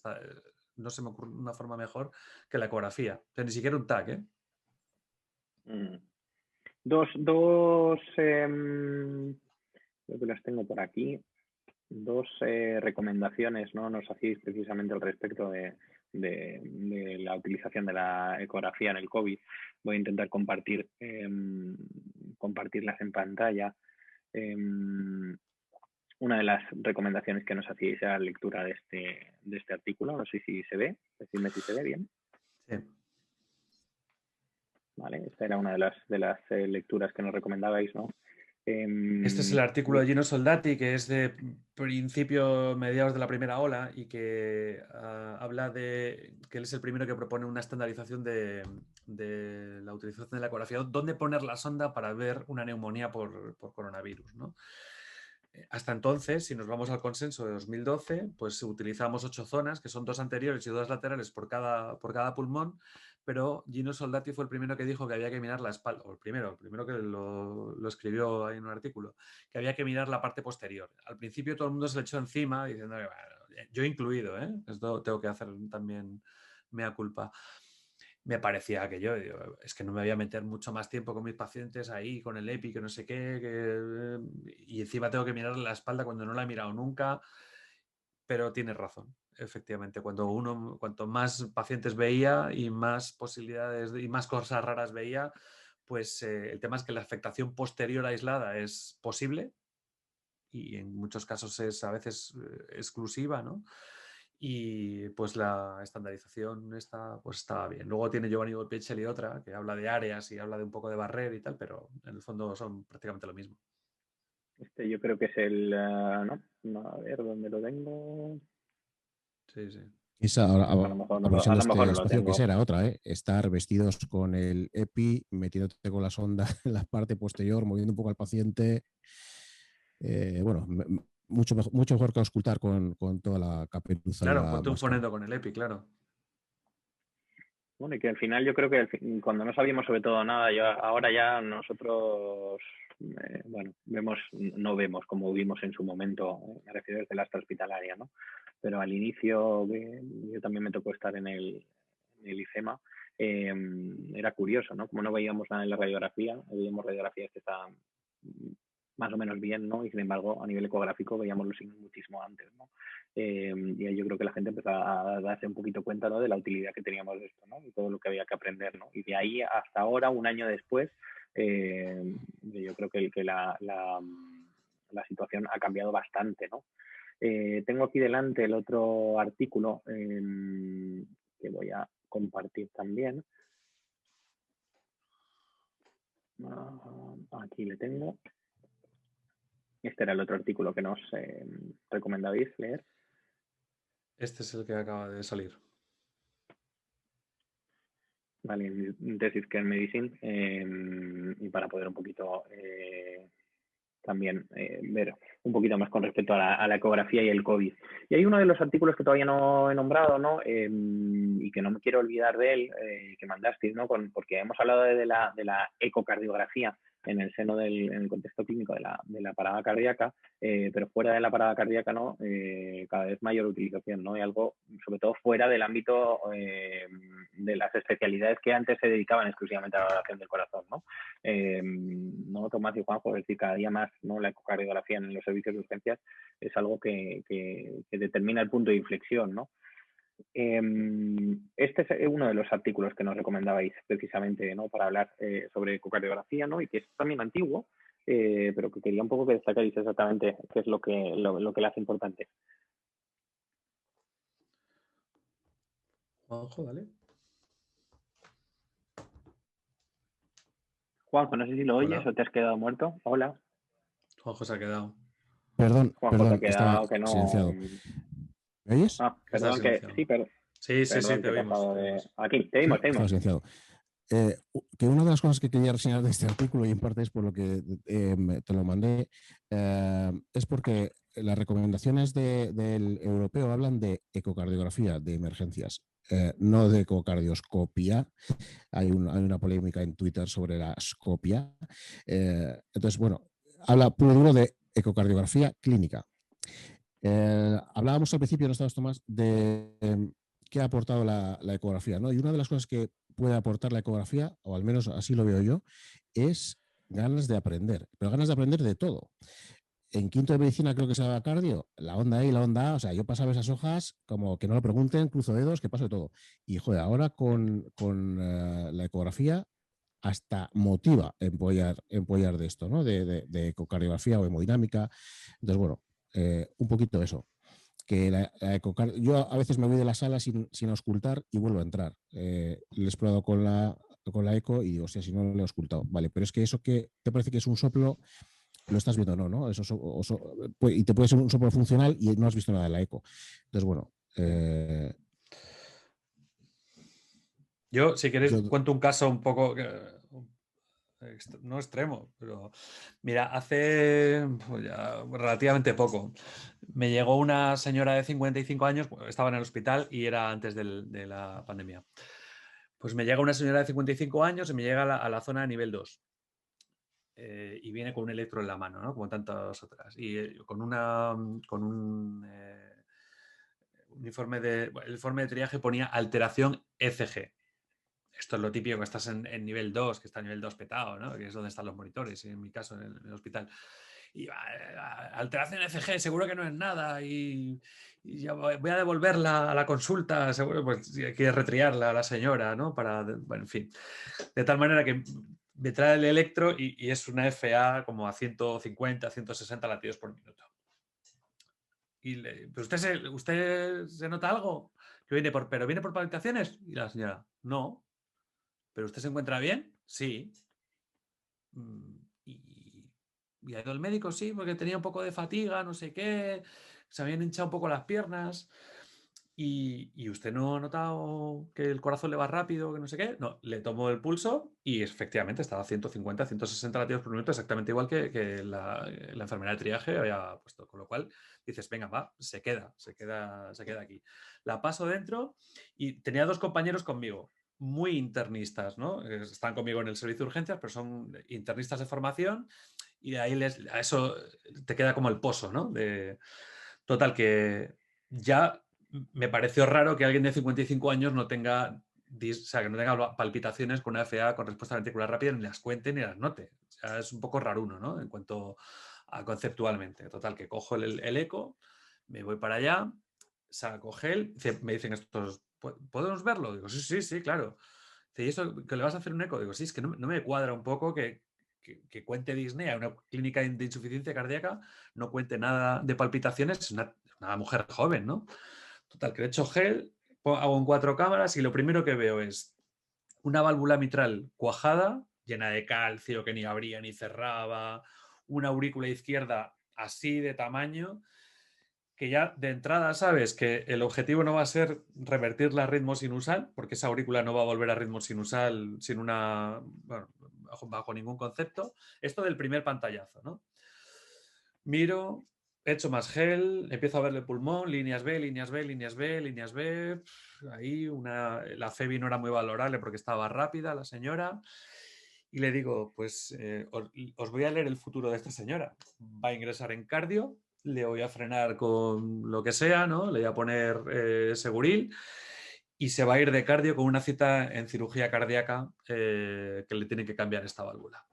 no se me ocurre una forma mejor que la ecografía. O sea, ni siquiera un TAC, ¿eh? Creo que las tengo por aquí. Dos recomendaciones, ¿no? Nos hacéis precisamente al respecto de la utilización de la ecografía en el COVID. Voy a intentar compartirlas en pantalla. Una de las recomendaciones que nos hacíais era la lectura de este artículo. No sé si se ve. Decidme si se ve bien. Sí. Vale, esta era una de las lecturas que nos recomendabais, ¿no? Este es el artículo de Gino Soldati, que es de mediados de la primera ola y que habla de que él es el primero que propone una estandarización de la utilización de la ecografía, dónde poner la sonda para ver una neumonía por coronavirus, ¿no? Hasta entonces, si nos vamos al consenso de 2012, pues utilizamos 8 zonas, que son 2 anteriores y 2 laterales por cada pulmón, pero Gino Soldati fue el primero que dijo que había que mirar la espalda, o el primero que lo escribió ahí en un artículo, que había que mirar la parte posterior. Al principio todo el mundo se le echó encima diciendo, bueno, yo incluido, esto tengo que hacer también mea culpa. Me parecía que es que no me voy a meter mucho más tiempo con mis pacientes ahí, con el EPI, que no sé qué, y encima tengo que mirar la espalda cuando no la he mirado nunca, pero tienes razón, efectivamente, cuanto más pacientes veía y más posibilidades y más cosas raras veía, pues el tema es que la afectación posterior aislada es posible y en muchos casos es a veces exclusiva, ¿no? Y pues la estandarización pues estaba bien. Luego tiene Giovanni Picelli otra que habla de áreas y habla de un poco de barrer y tal, pero en el fondo son prácticamente lo mismo. Yo creo que es el... ¿no? A ver, ¿dónde lo tengo? Sí, sí. Esa, aprovechando este espacio, que esa era otra, estar vestidos con el EPI, metiéndote con la sonda en la parte posterior, moviendo un poco al paciente. Bueno, mucho mejor que auscultar con toda la caperuza. Claro, ponte un fonendo con el EPI, claro. Bueno, y que al final yo creo que cuando no sabíamos sobre todo nada, ahora ya nosotros, no vemos como vimos en su momento, me refiero desde la extrahospitalaria, ¿no? Pero al inicio, yo también me tocó estar en el IFEMA, era curioso, ¿no? Como no veíamos nada en la radiografía, veíamos radiografías que estaban más o menos bien, ¿no? Y sin embargo, a nivel ecográfico veíamos los signos muchísimo antes, ¿no? Y ahí yo creo que la gente empezó a darse un poquito cuenta, ¿no? De la utilidad que teníamos de esto, ¿no? Y todo lo que había que aprender, ¿no? Y de ahí hasta ahora, un año después, yo creo que la situación ha cambiado bastante, ¿no? Tengo aquí delante el otro artículo que voy a compartir también. Aquí le tengo. Este era el otro artículo que nos recomendabais leer. Este es el que acaba de salir. Vale, Intensive Care Medicine. Y para poder un poquito también ver un poquito más con respecto a la ecografía y el COVID. Y hay uno de los artículos que todavía no he nombrado, ¿no? Y que no me quiero olvidar de él, que mandasteis, ¿no? Porque hemos hablado de la ecocardiografía en el seno en el contexto clínico de la parada cardíaca, pero fuera de la parada cardíaca, ¿no? Cada vez mayor utilización, ¿no? Y algo, sobre todo fuera del ámbito de las especialidades que antes se dedicaban exclusivamente a la valoración del corazón, ¿no? ¿No, Tomás y Juanjo? Es decir, cada día más, ¿no? La ecocardiografía en los servicios de urgencias es algo que determina el punto de inflexión, ¿no? Este es uno de los artículos que nos recomendabais precisamente, ¿no? Para hablar sobre ecocardiografía, ¿no? Y que es también antiguo, pero que quería un poco que destacarais exactamente qué es lo que le hace importante. Juanjo, dale. Juanjo, no sé si lo oyes o te has quedado muerto. Hola. Juanjo se ha quedado. Perdón, Juanjo se ha quedado, que no... silenciado. ¿Me oyes? Perdón, que sí, pero... Sí, te oímos. Aquí, te oímos. Estaba silenciado. Que una de las cosas que quería reseñar de este artículo, y en parte es por lo que te lo mandé, es porque las recomendaciones del europeo hablan de ecocardiografía de emergencias, no de ecocardioscopia. Hay una polémica en Twitter sobre la scopia. Entonces, bueno, habla puro y duro de ecocardiografía clínica. Hablábamos al principio, ¿no estabas, Tomás, de qué ha aportado la ecografía, ¿no? Y una de las cosas que puede aportar la ecografía, o al menos así lo veo yo, es ganas de aprender, pero ganas de aprender de todo. En quinto de medicina creo que se daba cardio, la onda E y la onda A, o sea, yo pasaba esas hojas como que no lo pregunten, cruzo dedos, que paso de todo. Y joder, ahora con la ecografía hasta motiva empollar de esto, ¿no? De ecocardiografía o hemodinámica. Entonces, bueno, un poquito eso. Que yo a veces me voy de la sala sin auscultar y vuelvo a entrar. Le he explorado con la eco y digo, o sea, si no le he auscultado. Vale, pero es que eso que te parece que es un soplo, lo estás viendo, no. Eso y te puede ser un soplo funcional y no has visto nada de la eco. Entonces, bueno. Yo, si queréis, cuento un caso un poco, no extremo, pero mira, hace pues ya relativamente poco me llegó una señora de 55 años, estaba en el hospital y era antes de la pandemia. Pues me llega una señora de 55 años y me llega a la zona de nivel 2. Y viene con un electro en la mano, ¿no? Como tantas otras. Y con un informe el informe de triaje ponía alteración ECG. Esto es lo típico que estás en nivel 2, que está en nivel 2 petado, ¿no? Que es donde están los monitores, en mi caso, en el hospital. Y alteración ECG, seguro que no es nada. Y ya voy a devolverla a la consulta, seguro, pues quiere retriarla a la señora, ¿no? Bueno, en fin. De tal manera que me trae el electro y es una FA como a 150, 160 latidos por minuto. ¿Pero usted se nota algo? ¿Pero viene por palpitaciones? Y la señora, no. ¿Pero usted se encuentra bien? Sí. ¿Y ha ido al médico? Sí, porque tenía un poco de fatiga, no sé qué, se habían hinchado un poco las piernas. ¿Y usted no ha notado que el corazón le va rápido, que no sé qué? No, le tomó el pulso y efectivamente estaba a 150, 160 latidos por minuto, exactamente igual que la enfermera de triaje había puesto. Con lo cual dices, venga, va, se queda aquí. La paso dentro y tenía 2 compañeros conmigo, muy internistas, ¿no? Están conmigo en el servicio de urgencias, pero son internistas de formación y de ahí a eso te queda como el pozo, ¿no? Total, que ya me pareció raro que alguien de 55 años no tenga, que no tenga palpitaciones con una FA con respuesta ventricular rápida, ni las cuente ni las note. O sea, es un poco raruno, ¿no? En cuanto a conceptualmente. Total, que cojo el eco, me voy para allá, saco gel, me dicen estos, ¿podemos verlo? Digo, sí, claro. Dice, ¿y eso que le vas a hacer un eco? Digo, sí, es que no me cuadra un poco que cuente disnea, una clínica de insuficiencia cardíaca, no cuente nada de palpitaciones, es una mujer joven, ¿no? Total, que le echo gel, hago en 4 cámaras y lo primero que veo es una válvula mitral cuajada, llena de calcio, que ni abría ni cerraba, una aurícula izquierda así de tamaño, que ya de entrada sabes que el objetivo no va a ser revertirla a ritmo sinusal, porque esa aurícula no va a volver a ritmo sinusal bajo ningún concepto. Esto del primer pantallazo, ¿no? Miro, echo más gel, empiezo a verle el pulmón, líneas B. Ahí la FEBI no era muy valorable porque estaba rápida la señora. Y le digo, pues os voy a leer el futuro de esta señora. Va a ingresar en cardio, le voy a frenar con lo que sea, ¿no? Le voy a poner Seguril y se va a ir de cardio con una cita en cirugía cardíaca que le tiene que cambiar esta válvula.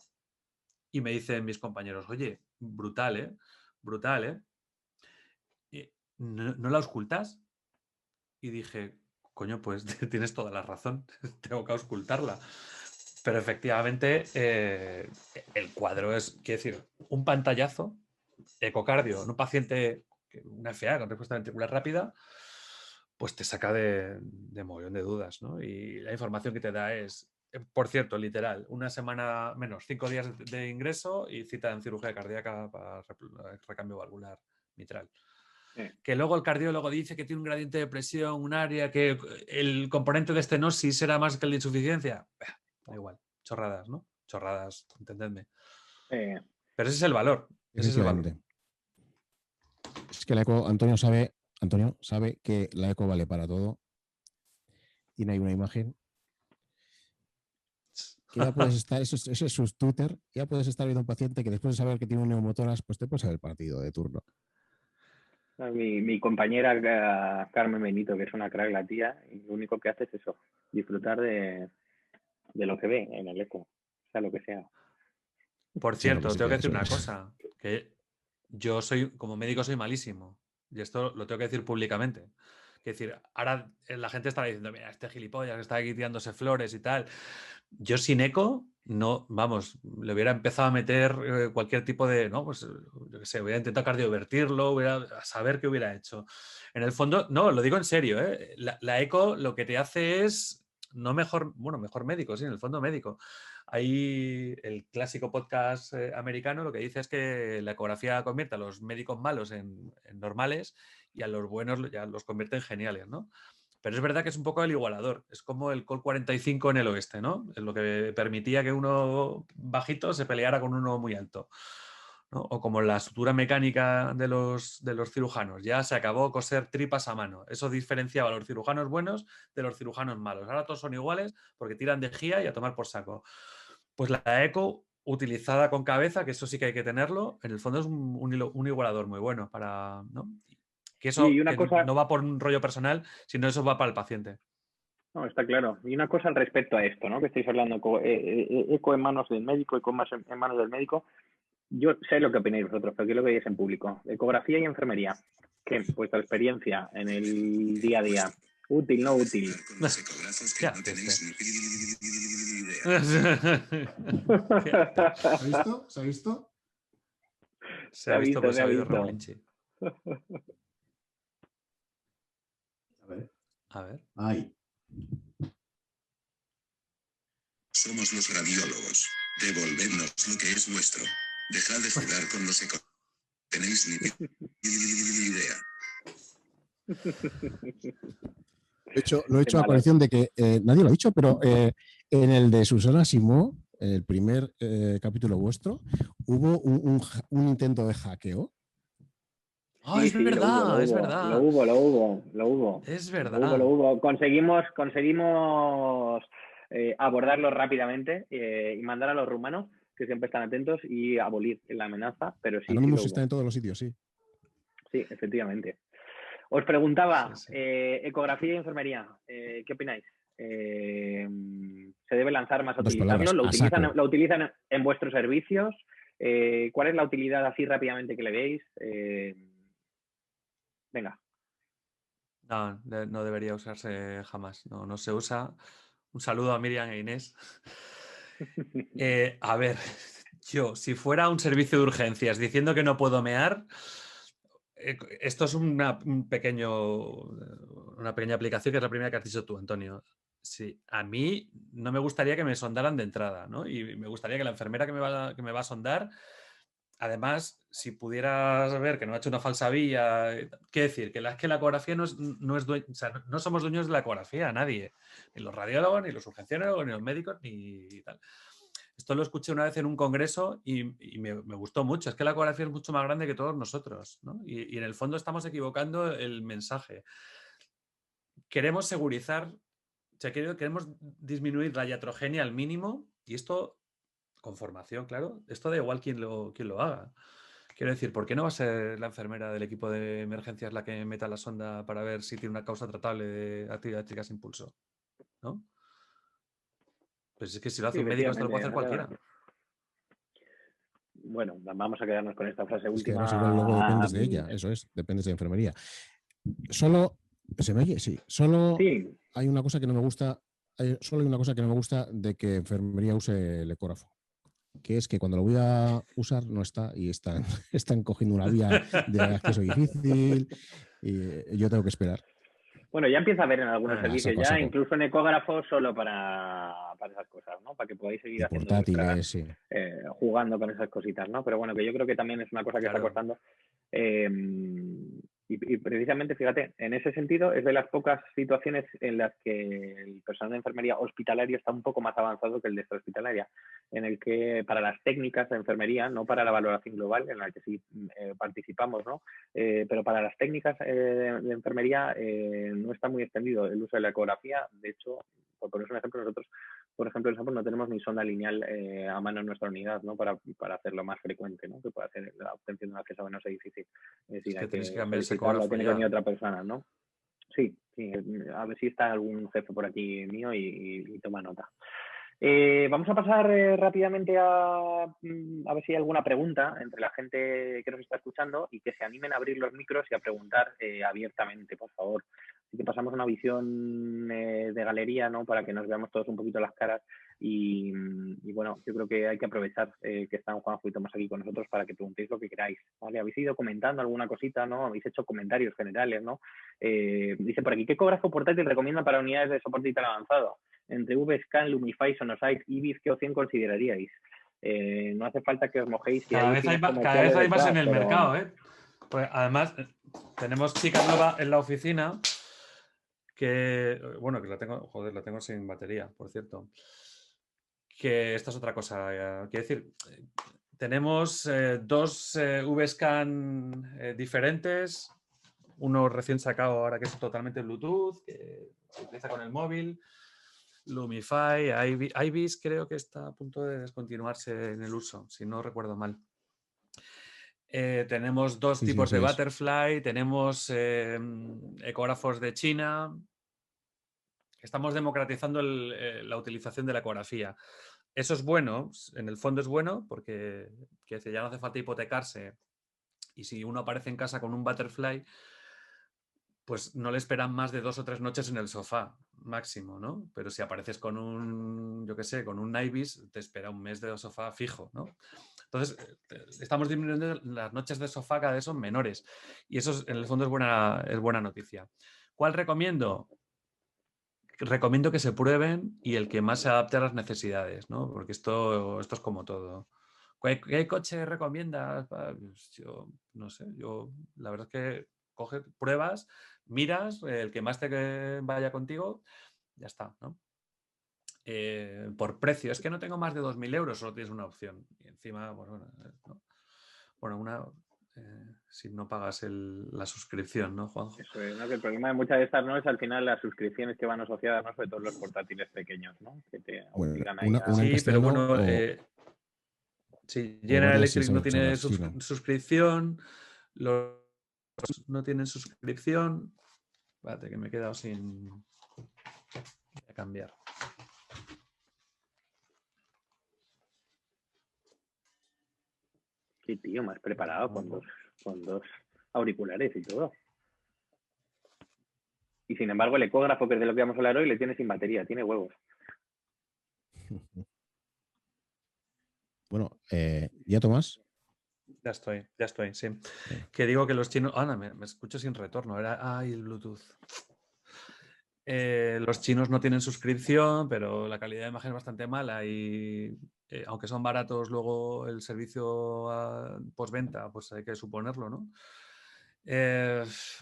Y me dicen mis compañeros, oye, brutal, ¿eh? Brutal, ¿eh? ¿No la auscultas? Y dije, coño, pues tienes toda la razón, tengo que auscultarla. Pero efectivamente el cuadro es, quiero decir, un pantallazo, ecocardio, en un paciente, una FA con respuesta ventricular rápida, pues te saca de mogollón de dudas, ¿no? Y la información que te da es, por cierto, literal, una semana menos, 5 días de ingreso y cita en cirugía cardíaca para recambio valvular mitral. Que luego el cardiólogo dice que tiene un gradiente de presión, un área, que el componente de estenosis era más que el de insuficiencia. Da igual, chorradas, ¿no? Chorradas, entendedme. Pero ese es el valor. Ese es el valor. Es que la eco, Antonio sabe que la eco vale para todo y no hay una imagen que ya puedes estar, eso es su Twitter, ya puedes estar viendo a un paciente que después de saber que tiene un neumotoras, pues te puedes saber el partido de turno. Mi compañera Carmen Benito, que es una crack la tía, y lo único que hace es eso, disfrutar de lo que ve en el eco, sea lo que sea. Por Sí, lo que cierto, se tengo que queda, decir eso una es. cosa, que yo soy, como médico, soy malísimo. Y esto lo tengo que decir públicamente. Es decir, ahora la gente estará diciendo, mira, este gilipollas que está aquí tirándose flores y tal. Yo sin eco, no, vamos, le hubiera empezado a meter cualquier tipo de, no, pues yo qué sé, hubiera intentado cardiovertirlo, hubiera a saber qué hubiera hecho. En el fondo, no, lo digo en serio, ¿eh? La eco lo que te hace es, no mejor, bueno, mejor médico, sí, en el fondo médico. Ahí el clásico podcast americano lo que dice es que la ecografía convierte a los médicos malos en normales y a los buenos ya los convierte en geniales, ¿no? Pero es verdad que es un poco el igualador. Es como el Colt 45 en el oeste, ¿no? Es lo que permitía que uno bajito se peleara con uno muy alto, ¿no? O como la sutura mecánica de los cirujanos. Ya se acabó coser tripas a mano. Eso diferenciaba a los cirujanos buenos de los cirujanos malos. Ahora todos son iguales porque tiran de gía y a tomar por saco. Pues la eco utilizada con cabeza, que eso sí que hay que tenerlo, en el fondo es un igualador muy bueno para, ¿no? Que Oye, y eso una que cosa, no va por un rollo personal, sino eso va para el paciente. no, está claro. Y una cosa al respecto a esto, ¿no? Que estáis hablando, eco en manos del médico, eco más en manos del médico. Yo sé lo que opináis vosotros, pero quiero que veáis en público. Ecografía y enfermería. ¿Qué? Vuestra experiencia en el día a día. ¿Útil, no útil? Con los ecógrafos que ¿Qué no haces, tenéis ni idea. ¿Se ha visto? ¿Se ha visto? Se ha visto, pues se se ha ha oído visto. Remolinchi. A ver. A ver. Ahí. Somos los radiólogos. Devolvednos lo que es nuestro. Dejad de jugar con los ecos. Tenéis ni idea. Lo he hecho Qué a colección de que nadie lo ha dicho, pero en el de Susana Simó, el primer capítulo vuestro, hubo un intento de hackeo. ¡Oh, es verdad! Es verdad. Lo hubo. Es verdad. Conseguimos abordarlo rápidamente y mandar a los rumanos, que siempre están atentos, y abolir la amenaza, pero sí lo Anonymous hubo. está en todos los sitios, sí. Sí, efectivamente. Os preguntaba, Sí. ecografía y enfermería, ¿qué opináis? ¿Se debe lanzar más a Dos utilizarlo? palabras, a saco. ¿Lo utilizan en vuestros servicios? ¿Cuál es la utilidad así rápidamente que le veis? Venga. No debería usarse jamás. No se usa. Un saludo a Miriam e Inés. A ver, yo, si fuera un servicio de urgencias diciendo que no puedo mear, esto es una pequeña aplicación que es la primera que has dicho tú, Antonio. Sí, a mí no me gustaría que me sondaran de entrada, ¿no? Y me gustaría que la enfermera que me va a sondar, además, si pudieras ver que no ha hecho una falsa vía, ¿qué decir? Que la ecografía no es o sea, no somos dueños de la ecografía, nadie. Ni los radiólogos, ni los urgenciólogos, ni los médicos, ni tal. Esto lo escuché una vez en un congreso y me gustó mucho. Es que la ecografía es mucho más grande que todos nosotros, ¿no? Y en el fondo estamos equivocando el mensaje. Queremos segurizar, o sea, queremos disminuir la iatrogenia al mínimo y esto, con formación, claro, esto da igual quién lo haga. Quiero decir, ¿por qué no va a ser la enfermera del equipo de emergencias la que meta la sonda para ver si tiene una causa tratable de actividad eléctrica sin pulso? ¿No? Pues es que si lo hace Sí, un médico, esto lo puede efectivamente. hacer cualquiera. Bueno, vamos a quedarnos con esta frase Es que última. además igual luego dependes de ella, eso es, dependes de enfermería. Solo, ¿se me oye? Sí. Solo Sí. hay una cosa que no me gusta, solo hay una cosa que no me gusta de que enfermería use el ecógrafo, que es que cuando lo voy a usar no está y están cogiendo una vía de acceso difícil y yo tengo que esperar. Bueno, ya empieza a haber en algunos servicios, Saco, ya saco. incluso en ecógrafos solo para esas cosas, ¿no? Para que podáis seguir Y haciendo vuestras, portátiles, sí. jugando con esas cositas, ¿no? Pero bueno, que yo creo que también es una cosa que está Claro. costando. Y precisamente, fíjate, en ese sentido es de las pocas situaciones en las que el personal de enfermería hospitalario está un poco más avanzado que el de extrahospitalaria, en el que para las técnicas de enfermería, no para la valoración global, en la que sí participamos, ¿no? Pero para las técnicas de enfermería no está muy extendido el uso de la ecografía. De hecho, por poner un ejemplo, nosotros por ejemplo, en Samsung no tenemos ni sonda lineal a mano en nuestra unidad, ¿no? Para hacerlo más frecuente, ¿no? Que pueda hacer la obtención de un acceso a menos difícil. Es decir, hay tenéis que que cambiar ese solicitarlo, ecógrafo tiene que venir ya. otra persona, ¿no? Sí, a ver si está algún jefe por aquí mío y toma nota. Vamos a pasar rápidamente a ver si hay alguna pregunta entre la gente que nos está escuchando y que se animen a abrir los micros y a preguntar abiertamente, por favor. Así que pasamos a una visión de galería, ¿no? Para que nos veamos todos un poquito las caras y bueno, yo creo que hay que aprovechar que están Juanjo y Tomás aquí con nosotros para que preguntéis lo que queráis, ¿vale? Habéis ido comentando alguna cosita, ¿no? Habéis hecho comentarios generales, ¿no? Dice por aquí, ¿qué ecógrafo portátil recomiendan para unidades de soporte vital avanzado? Entre VScan, Lumify, Sonosite, Ibis, ¿qué opción consideraríais? No hace falta que os mojéis. Si Cada vez hay más en el mercado, ¿eh? Pues además, tenemos chica nueva en la oficina que, bueno, que la tengo sin batería, por cierto. Que esta es otra cosa. Quiero decir, tenemos dos VScan diferentes. Uno recién sacado ahora que es totalmente Bluetooth, que se utiliza con el móvil. Lumify, Ibis creo que está a punto de descontinuarse en el uso, si no recuerdo mal. Tenemos dos tipos de Butterfly, tenemos ecógrafos de China. Estamos democratizando la utilización de la ecografía. Eso es bueno, en el fondo es bueno, porque ya no hace falta hipotecarse. Y si uno aparece en casa con un Butterfly, pues no le esperan más de 2 o 3 noches en el sofá, máximo, ¿no? Pero si apareces con un, yo qué sé, con un Ibis, te espera un mes de sofá fijo, ¿no? Entonces, estamos disminuyendo las noches de sofá, cada vez son menores. Y eso, en el fondo, es buena noticia. ¿Cuál recomiendo? Recomiendo que se prueben y el que más se adapte a las necesidades, ¿no? Porque esto es como todo. ¿Qué coche recomiendas? Yo no sé, la verdad es que coges pruebas, miras, el que más te vaya contigo, ya está, ¿no? Por precio, es que no tengo más de 2.000 euros, solo tienes una opción. Y encima, si no pagas la suscripción, ¿no, Juanjo? Eso es, ¿no? Que el problema de muchas de estas no es al final las suscripciones que van asociadas, ¿no? Sobre todo los portátiles pequeños, ¿no? Que te obligan ahí a... Sí, pero bueno, sí, General Electric no tiene suscripción, los no tienen suscripción. Espérate, que me he quedado sin... Voy a cambiar. Sí, tío, más preparado con dos auriculares y todo. Y sin embargo, el ecógrafo, que es de lo que vamos a hablar hoy, le tiene sin batería, tiene huevos. Bueno, ¿ya Tomás? Ya estoy, sí. Que digo que los chinos... me escucho sin retorno. El Bluetooth. Los chinos no tienen suscripción, pero la calidad de imagen es bastante mala y aunque son baratos, luego el servicio postventa, pues hay que suponerlo, ¿no?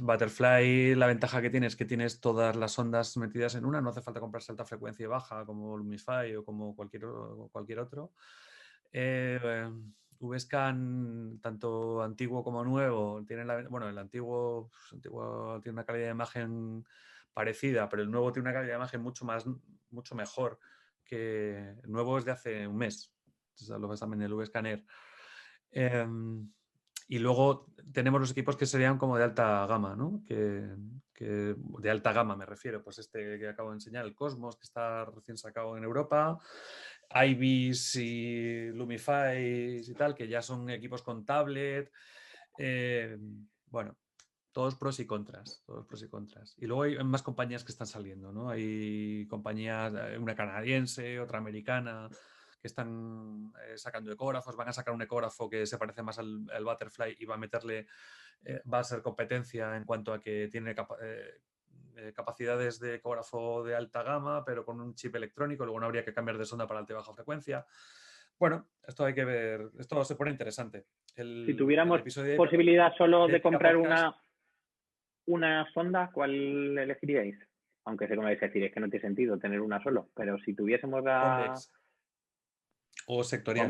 Butterfly, la ventaja que tiene es que tienes todas las ondas metidas en una, no hace falta comprarse alta frecuencia y baja como Lumify o como cualquier otro. VScan, tanto antiguo como nuevo, el antiguo tiene una calidad de imagen parecida, pero el nuevo tiene una calidad de imagen mucho mejor que el nuevo es de hace un mes. Entonces, lo ves también en el VScanner. Y luego tenemos los equipos que serían como de alta gama, ¿no? Que de alta gama me refiero, pues este que acabo de enseñar, el Cosmos, que está recién sacado en Europa, Ibis y Lumify y tal, que ya son equipos con tablet. Todos pros y contras, Y luego hay más compañías que están saliendo, ¿no? Hay compañías, una canadiense, otra americana, que están sacando ecógrafos, van a sacar un ecógrafo que se parece más al Butterfly y va a ser competencia en cuanto a que tiene capacidades de ecógrafo de alta gama, pero con un chip electrónico, luego no habría que cambiar de sonda para alta y baja frecuencia. Bueno, esto hay que ver, esto se pone interesante. Si tuviéramos posibilidad solo de comprar una sonda, ¿cuál elegiríais? Aunque sé cómo vais a decir, es que no tiene sentido tener una solo, pero si tuviésemos Convex. O sectorial.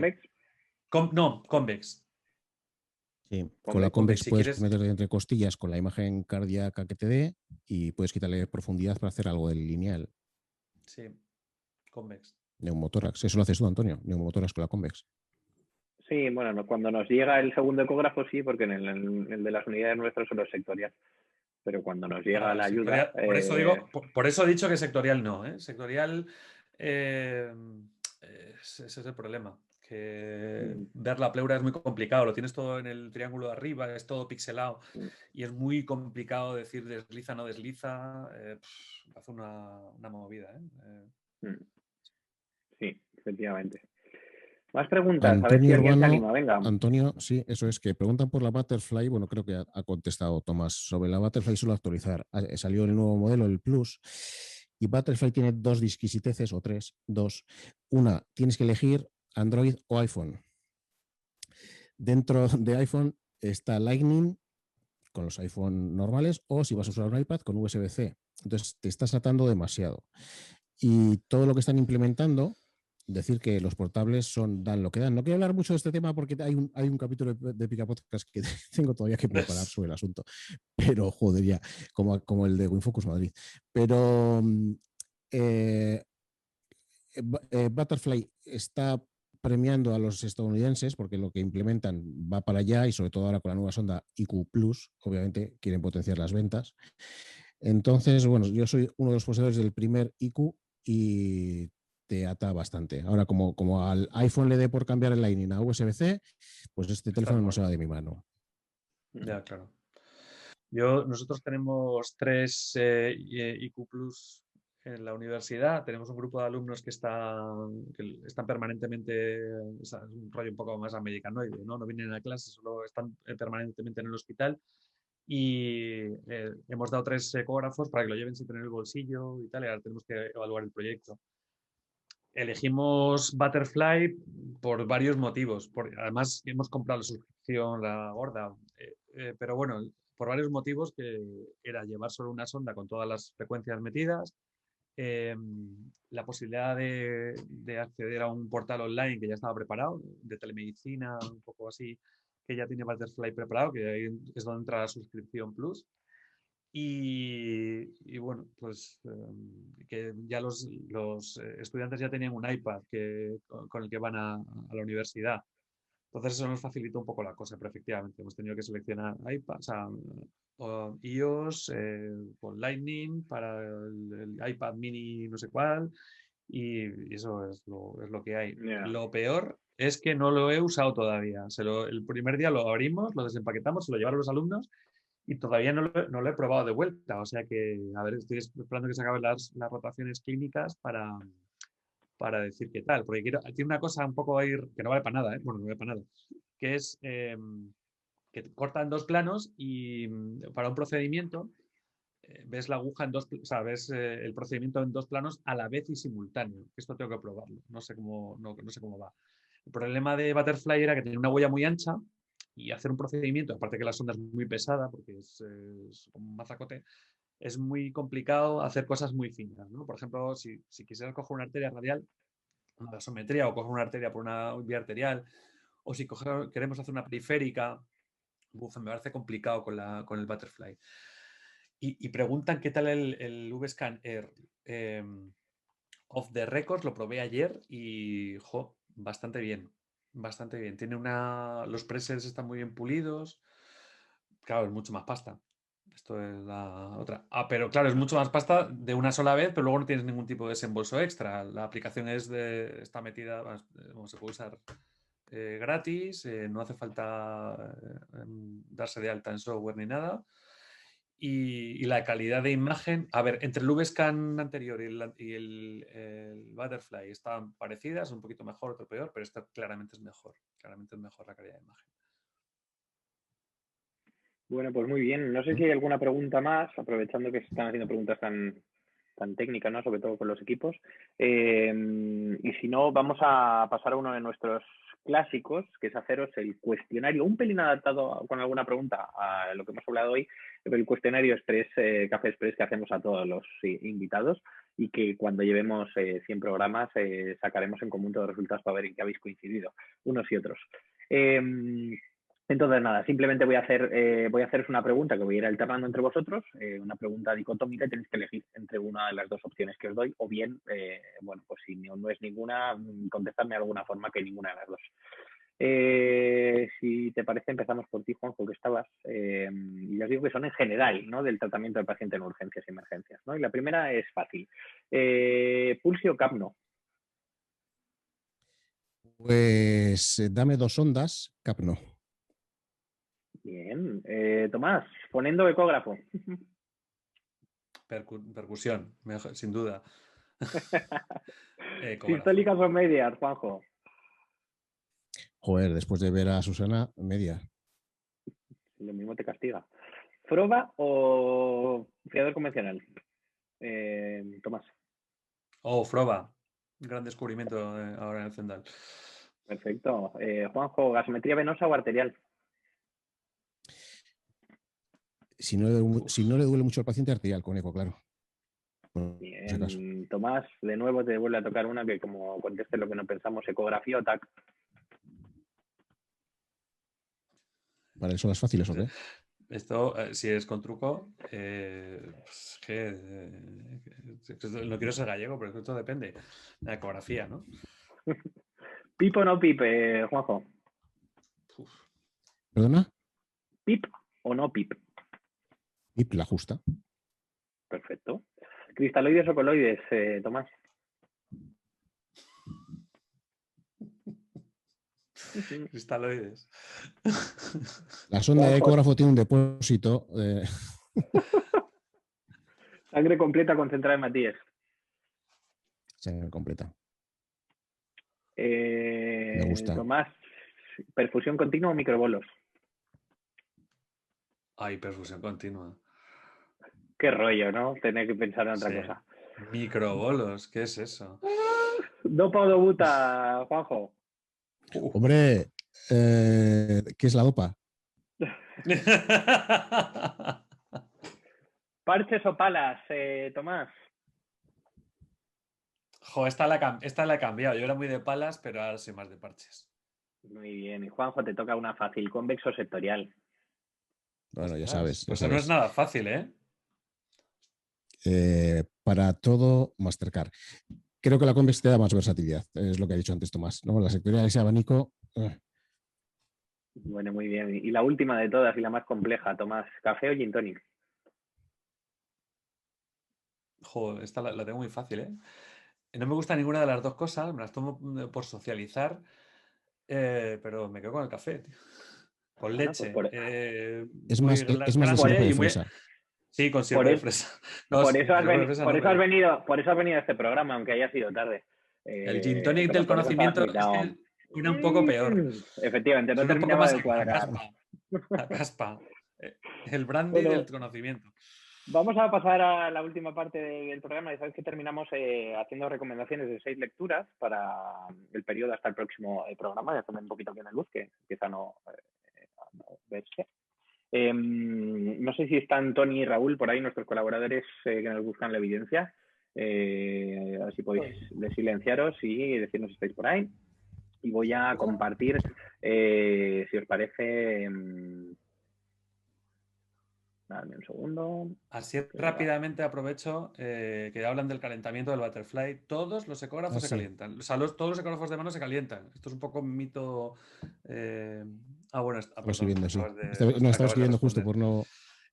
¿Convex? Convex. Sí, con la Convex puedes meter entre costillas con la imagen cardíaca que te dé y puedes quitarle profundidad para hacer algo del lineal. Sí, Convex. Neumotórax. Eso lo haces tú, Antonio. Neumotórax con la Convex. Sí, bueno, cuando nos llega el segundo ecógrafo sí, porque en el de las unidades nuestras solo es sectorial. Pero cuando nos llega la ayuda... Por eso digo, por eso he dicho que sectorial no, ¿eh? Sectorial, ese es el problema. Que ver la pleura es muy complicado, lo tienes todo en el triángulo de arriba, es todo pixelado y es muy complicado decir desliza, no desliza. Hace una movida, ¿eh? Sí, efectivamente. Más preguntas, Antonio a ver si alguien se Urbano, anima, venga. Antonio, sí, eso es, que preguntan por la Butterfly. Bueno, creo que ha contestado Tomás sobre la Butterfly, solo actualizar. Salió el nuevo modelo, el Plus, y Butterfly tiene dos disquisiteces, o tres, dos. Una, tienes que elegir Android o iPhone. Dentro de iPhone está Lightning con los iPhone normales, o si vas a usar un iPad con USB-C. Entonces te estás atando demasiado. Y todo lo que están implementando, decir que los portables dan lo que dan. No quiero hablar mucho de este tema porque hay un capítulo de Pica Podcast que tengo todavía que preparar sobre el asunto. Pero, joder, ya, como el de WinFocus Madrid. Pero Butterfly está premiando a los estadounidenses porque lo que implementan va para allá, y sobre todo ahora con la nueva sonda IQ Plus, obviamente quieren potenciar las ventas. Entonces, bueno, yo soy uno de los poseedores del primer IQ y te ata bastante. Ahora, como al iPhone le dé por cambiar el Lightning a USB-C, pues este teléfono no se va de mi mano. Ya, claro. Nosotros tenemos 3 IQ Plus en la universidad. Tenemos un grupo de alumnos que están permanentemente, es un rollo un poco más americanoide, ¿no? No vienen a clase, solo están permanentemente en el hospital. Y hemos dado 3 ecógrafos para que lo lleven sin tener el bolsillo y tal, y ahora tenemos que evaluar el proyecto. Elegimos Butterfly por varios motivos. Además, hemos comprado la suscripción, la gorda, pero bueno, por varios motivos, que era llevar solo una sonda con todas las frecuencias metidas, la posibilidad de acceder a un portal online que ya estaba preparado, de telemedicina, un poco así, que ya tiene Butterfly preparado, que ahí es donde entra la suscripción Plus. Y bueno, pues que ya los estudiantes ya tenían un iPad con el que van a la universidad. Entonces eso nos facilitó un poco la cosa, pero efectivamente hemos tenido que seleccionar iPad, o sea, iOS con Lightning para el iPad mini no sé cuál, y eso es lo que hay. Yeah. Lo peor es que no lo he usado todavía. El primer día lo abrimos, lo desempaquetamos, se lo llevaron los alumnos y todavía no lo he probado de vuelta. O sea que, a ver, estoy esperando que se acaben las rotaciones clínicas para decir qué tal. Porque tiene una cosa un poco ahí que no vale para nada, ¿eh? Bueno, no vale para nada. Que es que cortan 2 planos y para un procedimiento ves la aguja en 2, o sea, ves el procedimiento en 2 planos a la vez y simultáneo. Esto tengo que probarlo. No sé cómo va. El problema de Butterfly era que tenía una huella muy ancha y hacer un procedimiento, aparte que la sonda es muy pesada porque es como un mazacote, es muy complicado hacer cosas muy finas, ¿no? Por ejemplo, si quisieras coger una arteria radial, una gasometría, o coger una arteria por una vía arterial, o si queremos hacer una periférica, me parece complicado con el Butterfly. Y preguntan qué tal el VScan Air. Off the records, lo probé ayer y bastante bien. Bastante bien. Los presets están muy bien pulidos. Claro, es mucho más pasta. Esto es la otra. Pero claro, es mucho más pasta de una sola vez, pero luego no tienes ningún tipo de desembolso extra. La aplicación está metida, se puede usar gratis, no hace falta darse de alta en software ni nada. Y la calidad de imagen, a ver, entre el VScan anterior y el Butterfly están parecidas, un poquito mejor, otro peor, pero esta claramente es mejor la calidad de imagen. Bueno, pues muy bien. No sé si hay alguna pregunta más, aprovechando que se están haciendo preguntas tan técnicas, ¿no? Sobre todo con los equipos. Y si no, vamos a pasar a uno de nuestros clásicos, que es haceros el cuestionario, un pelín adaptado con alguna pregunta a lo que hemos hablado hoy, el cuestionario Express, Café Express, que hacemos a todos los invitados, y que cuando llevemos 100 programas sacaremos en común todos los resultados para ver en qué habéis coincidido unos y otros. Entonces, nada, simplemente voy a haceros una pregunta que voy a ir alternando entre vosotros, una pregunta dicotómica y tenéis que elegir entre una de las dos opciones que os doy, o bien, bueno, pues si no es ninguna, contestarme de alguna forma que ninguna de las dos. Si te parece, empezamos por ti, Juanjo, que estabas, y ya os digo que son en general, ¿no? Del tratamiento del paciente en urgencias y emergencias, ¿no? Y la primera es fácil. ¿Pulsi o Capno? Pues dame 2 ondas, Capno. Bien. Tomás, poniendo ecógrafo. Percusión, sin duda. Sistólicas o medias, Juanjo. Joder, después de ver a Susana, media. Lo mismo te castiga. ¿Froba o fiador convencional? Tomás. Froba. Gran descubrimiento ahora en el Zendal. Perfecto. Juanjo, ¿gasometría venosa o arterial? Si no le duele mucho al paciente, arterial, con eco, claro. Bien. Tomás, de nuevo te vuelve a tocar una que, como conteste lo que no pensamos, ecografía o TAC. ¿Para eso las fáciles o qué? Esto, si es con truco, no quiero ser gallego, pero esto depende de la ecografía, ¿no? ¿Pip o no pip, Juanjo? ¿Perdona? ¿Pip o no pip? Pip, la justa. Perfecto. ¿Cristaloides o coloides, Tomás? Cristaloides. La sonda de ecógrafo tiene un depósito. Sangre completa concentrada en Matías. Sangre completa. Me gusta. Tomás, ¿perfusión continua o microbolos? Ay, perfusión continua. Qué rollo, ¿no? Tener que pensar en otra cosa. Microbolos, ¿qué es eso? ¿Dopa o dobuta, Juanjo? Hombre, ¿qué es la dopa? ¿Parches o palas, Tomás? Jo, esta la he cambiado. Yo era muy de palas, pero ahora soy más de parches. Muy bien. Y Juanjo, te toca una fácil. ¿Convexo o sectorial? Bueno, ya sabes. Pues no es nada fácil, ¿eh? Para todo, Mastercard. Creo que la Convex te da más versatilidad, es lo que ha dicho antes Tomás, ¿no? La sectorial, ese abanico. Bueno, muy bien. Y la última de todas y la más compleja, Tomás, ¿café o gin tonic? Joder, esta la tengo muy fácil, ¿eh? No me gusta ninguna de las dos cosas, me las tomo por socializar, pero me quedo con el café, tío. Con leche. Es más de sirope de fresa. Sí, con sirope de fresa. No, por eso has venido a este programa, aunque haya sido tarde. El gin tonic del conocimiento es que era un poco peor. Efectivamente, no terminaba de cuadrar. La caspa. El brandy del conocimiento. Vamos a pasar a la última parte del programa. Ya sabéis que terminamos haciendo recomendaciones de 6 lecturas para el periodo hasta el próximo programa. Ya tomé un poquito aquí en el bus, que empieza a no verse. No sé si están Tony y Raúl por ahí, nuestros colaboradores que nos buscan la evidencia. Así podéis silenciaros y decirnos si estáis por ahí. Y voy a compartir, si os parece... Dame un segundo. Así rápidamente aprovecho que hablan del calentamiento del butterfly. Todos los ecógrafos se calientan. O sea, todos los ecógrafos de mano se calientan. Esto es un poco un mito. Bueno, no estaba escribiendo justo por no.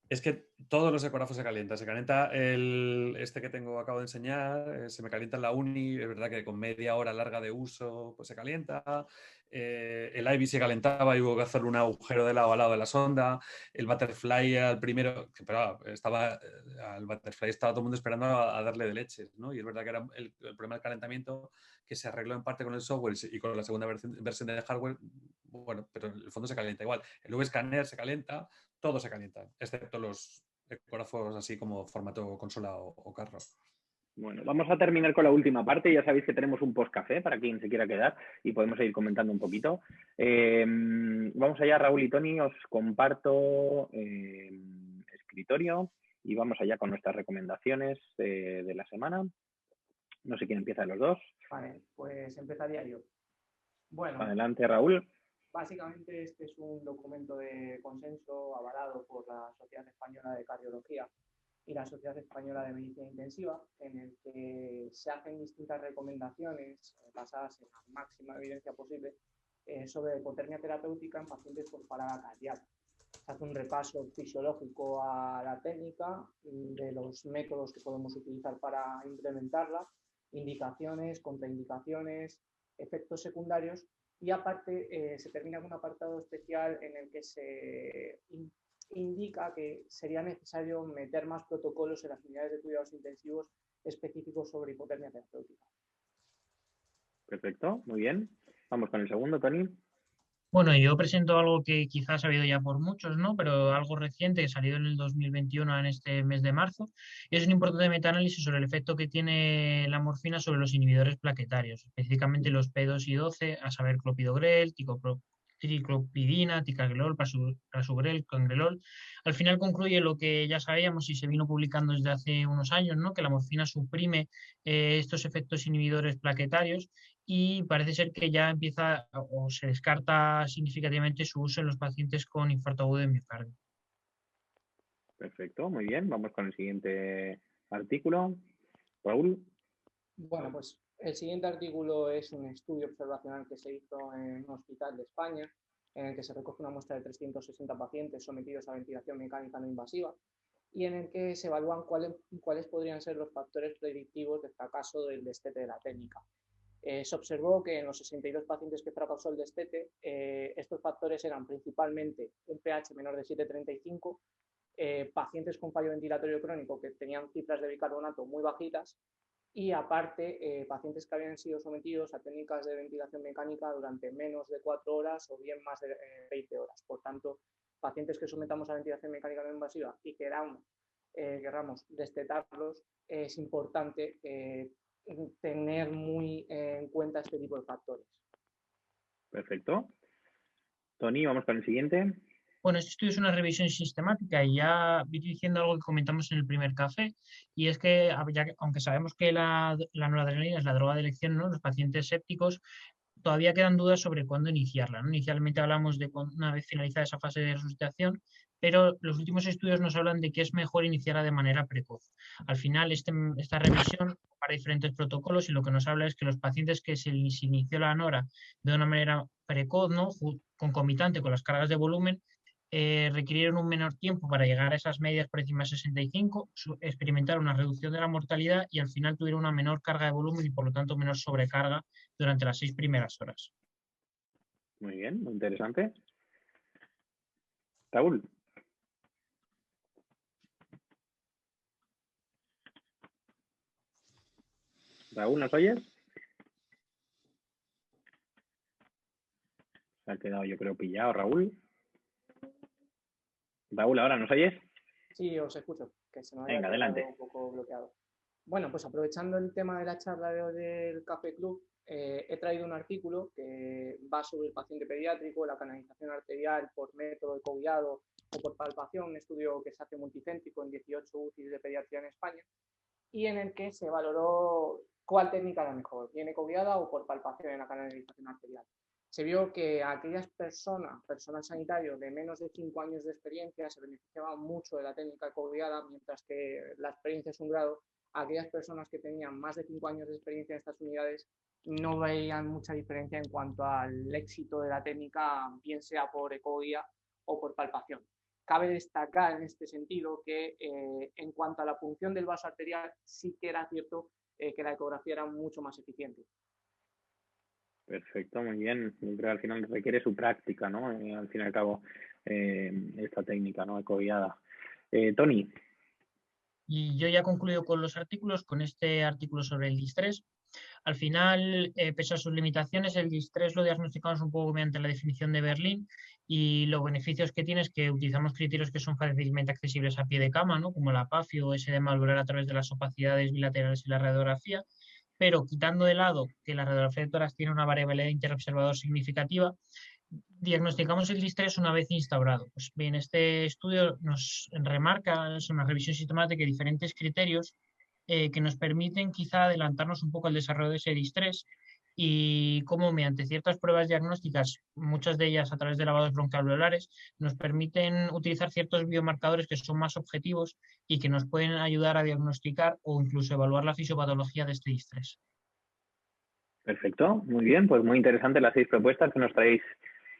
Es que todos los ecógrafos se calientan. Se calienta este que acabo de enseñar, se me calienta en la uni, es verdad que con media hora larga de uso pues se calienta. El Ivy se calentaba y hubo que hacerle un agujero de lado a lado de la sonda. El Butterfly al primero, al Butterfly estaba todo el mundo esperando a darle de leches, ¿no? Y es verdad que era el problema del calentamiento que se arregló en parte con el software y con la segunda versión de hardware, bueno, pero en el fondo se calienta igual. El V-Scanner se calienta, todo se calienta, excepto los ecógrafos así como formato consola o carro. Bueno, vamos a terminar con la última parte. Ya sabéis que tenemos un post-café para quien se quiera quedar y podemos seguir comentando un poquito. Vamos allá, Raúl y Tony, os comparto escritorio y vamos allá con nuestras recomendaciones de la semana. No sé quién empieza de los dos. Vale, pues empezaría yo. Bueno. Adelante, Raúl. básicamente este es un documento de consenso avalado por la Sociedad Española de Cardiología y la Sociedad Española de Medicina Intensiva, en el que se hacen distintas recomendaciones basadas en la máxima evidencia posible sobre hipotermia terapéutica en pacientes con parada cardíaca. Se hace un repaso fisiológico a la técnica, de los métodos que podemos utilizar para implementarla, indicaciones, contraindicaciones, efectos secundarios, y aparte se termina con un apartado especial en el que se indica que sería necesario meter más protocolos en las unidades de cuidados intensivos específicos sobre hipotermia terapéutica. Perfecto, muy bien. Vamos con el segundo, Tony. Bueno, yo presento algo que quizás ha habido ya por muchos, ¿no? Pero algo reciente que salió en el 2021, en este mes de marzo, y es un importante metaanálisis sobre el efecto que tiene la morfina sobre los inhibidores plaquetarios, específicamente los P2 y 12, a saber clopidogrel, triclopidina, ticagrelol, prasugrel, cangrelol. Al final concluye lo que ya sabíamos y se vino publicando desde hace unos años, ¿no? Que la morfina suprime estos efectos inhibidores plaquetarios, y parece ser que ya empieza o se descarta significativamente su uso en los pacientes con infarto agudo de miocardio. Perfecto, muy bien. Vamos con el siguiente artículo. Raúl. Bueno, pues el siguiente artículo es un estudio observacional que se hizo en un hospital de España, en el que se recoge una muestra de 360 pacientes sometidos a ventilación mecánica no invasiva, y en el que se evalúan cuáles podrían ser los factores predictivos de fracaso del destete de la técnica. Se observó que en los 62 pacientes que fracasó el destete, estos factores eran principalmente un pH menor de 7,35, pacientes con fallo ventilatorio crónico que tenían cifras de bicarbonato muy bajitas, y aparte pacientes que habían sido sometidos a técnicas de ventilación mecánica durante menos de 4 horas o bien más de 20 horas. Por tanto, pacientes que sometamos a ventilación mecánica no invasiva y queramos destetarlos, es importante tener muy en cuenta este tipo de factores. Perfecto. Tony, vamos con el siguiente. Bueno, este estudio es una revisión sistemática y ya vi diciendo algo que comentamos en el primer café, y es que aunque sabemos que la noradrenalina es la droga de elección, ¿no?, los pacientes sépticos, todavía quedan dudas sobre cuándo iniciarla, ¿no? Inicialmente hablamos de una vez finalizada esa fase de resucitación, pero los últimos estudios nos hablan de que es mejor iniciarla de manera precoz. Al final, esta revisión para diferentes protocolos, y lo que nos habla es que los pacientes que se inició la NORA de una manera precoz, ¿no?, concomitante con las cargas de volumen, requirieron un menor tiempo para llegar a esas medias por encima de 65, experimentaron una reducción de la mortalidad y al final tuvieron una menor carga de volumen y por lo tanto menor sobrecarga durante las 6 primeras horas. Muy bien, muy interesante. Raúl. Raúl, ¿nos oyes? Se ha quedado, yo creo, pillado, Raúl. Raúl, ¿ahora nos oyes? Sí, os escucho, que se me había Venga, quedado adelante. un poco bloqueado. Bueno, pues aprovechando el tema de la charla de hoy del Café Club, he traído un artículo que va sobre el paciente pediátrico, la canalización arterial por método ecoguiado o por palpación, un estudio que se hace multicéntrico en 18 UCIs de pediatría en España, y en el que se valoró cuál técnica era mejor, bien ecoguiada o por palpación en la canalización arterial. Se vio que aquellas personas, personal sanitario de menos de 5 años de experiencia, se beneficiaban mucho de la técnica ecoguiada, mientras que la experiencia es un grado. Aquellas personas que tenían más de 5 años de experiencia en estas unidades no veían mucha diferencia en cuanto al éxito de la técnica, bien sea por ecoguía o por palpación. Cabe destacar en este sentido que en cuanto a la punción del vaso arterial, sí que era cierto que la ecografía era mucho más eficiente. Perfecto, muy bien. Yo creo que al final requiere su práctica, ¿no? Al fin y al cabo, esta técnica, ¿no?, ecoguiada. Tony. Y yo ya concluyo con los artículos, con este artículo sobre el distrés. Al final, pese a sus limitaciones, el distrés lo diagnosticamos un poco mediante la definición de Berlín, y los beneficios que tiene es que utilizamos criterios que son fácilmente accesibles a pie de cama, ¿no?, como la PAFI o edema alveolar a través de las opacidades bilaterales y la radiografía, pero quitando de lado que la radiografía de tórax tiene una variabilidad interobservador significativa, diagnosticamos el distrés una vez instaurado. Pues bien, este estudio nos remarca, es una revisión sistemática de diferentes criterios que nos permiten quizá adelantarnos un poco al desarrollo de ese distrés, y cómo mediante ciertas pruebas diagnósticas, muchas de ellas a través de lavados broncoalveolares, nos permiten utilizar ciertos biomarcadores que son más objetivos y que nos pueden ayudar a diagnosticar o incluso evaluar la fisiopatología de este distrés. Perfecto, muy bien, pues muy interesantes las 6 propuestas que nos traéis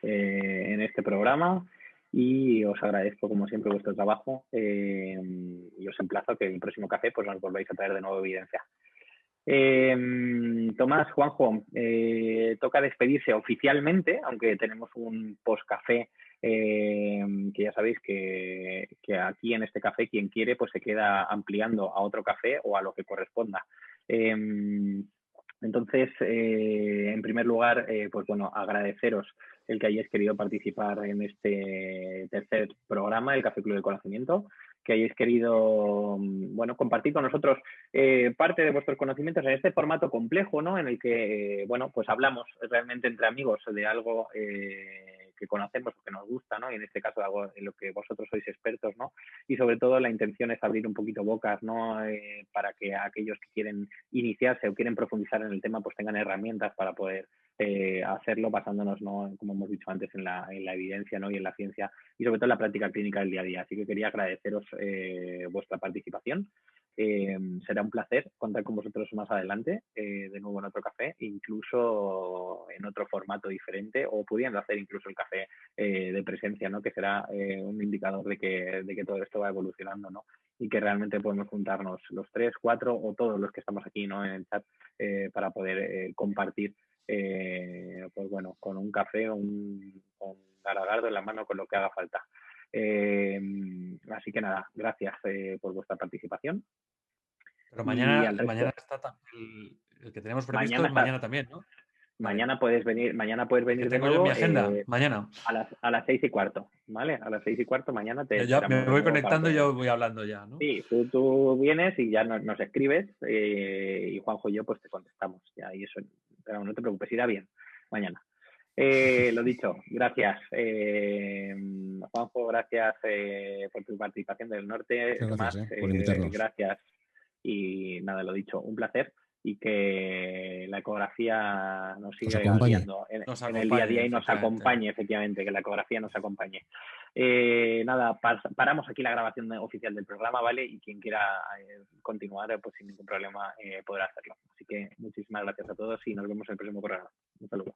en este programa y os agradezco como siempre vuestro trabajo y os emplazo a que el próximo café pues nos volváis a traer de nuevo evidencia. Tomás, Juanjo, toca despedirse oficialmente, aunque tenemos un post-café que ya sabéis que aquí en este café quien quiere pues se queda ampliando a otro café o a lo que corresponda. Entonces, en primer lugar, pues bueno, agradeceros el que hayáis querido participar en este tercer programa, el Café Club del Conocimiento, que hayáis querido, bueno, compartir con nosotros parte de vuestros conocimientos en este formato complejo, ¿no? En el que, bueno, pues hablamos realmente entre amigos de algo que conocemos o que nos gusta, ¿no? Y en este caso algo en lo que vosotros sois expertos, ¿no? Y sobre todo la intención es abrir un poquito bocas, ¿no? Para que aquellos que quieren iniciarse o quieren profundizar en el tema pues tengan herramientas para poder hacerlo basándonos, ¿no? Como hemos dicho antes, en la evidencia, ¿no? Y en la ciencia y sobre todo en la práctica clínica del día a día. Así que quería agradeceros vuestra participación. Será un placer contar con vosotros más adelante, de nuevo en otro café, incluso en otro formato diferente o pudiendo hacer incluso el café de presencia, ¿no? Que será un indicador de que todo esto va evolucionando, ¿no? Y que realmente podemos juntarnos los 3, 4 o todos los que estamos aquí, ¿no? En el chat para poder compartir pues bueno, con un café o un garagardo en la mano con lo que haga falta. Así que nada, gracias por vuestra participación. Pero mañana está el que tenemos previsto mañana también, ¿no? Mañana puedes venir de tengo nuevo. Yo mi agenda, mañana. A las 6:15, ¿vale? A las 6:15 mañana te ya me voy conectando y yo voy hablando ya, ¿no? Sí, tú vienes y ya nos escribes y Juanjo y yo pues te contestamos. Ya, y eso, pero no te preocupes, irá bien mañana. Lo dicho, gracias. Juanjo, gracias por tu participación del norte. Gracias por invitarnos. Gracias. Y nada, lo dicho, un placer y que la ecografía nos siga guiando en el día a día y nos acompañe, efectivamente, que la ecografía nos acompañe. Nada, paramos aquí la grabación oficial del programa, ¿vale? Y quien quiera continuar, pues sin ningún problema podrá hacerlo. Así que muchísimas gracias a todos y nos vemos en el próximo programa. Un saludo.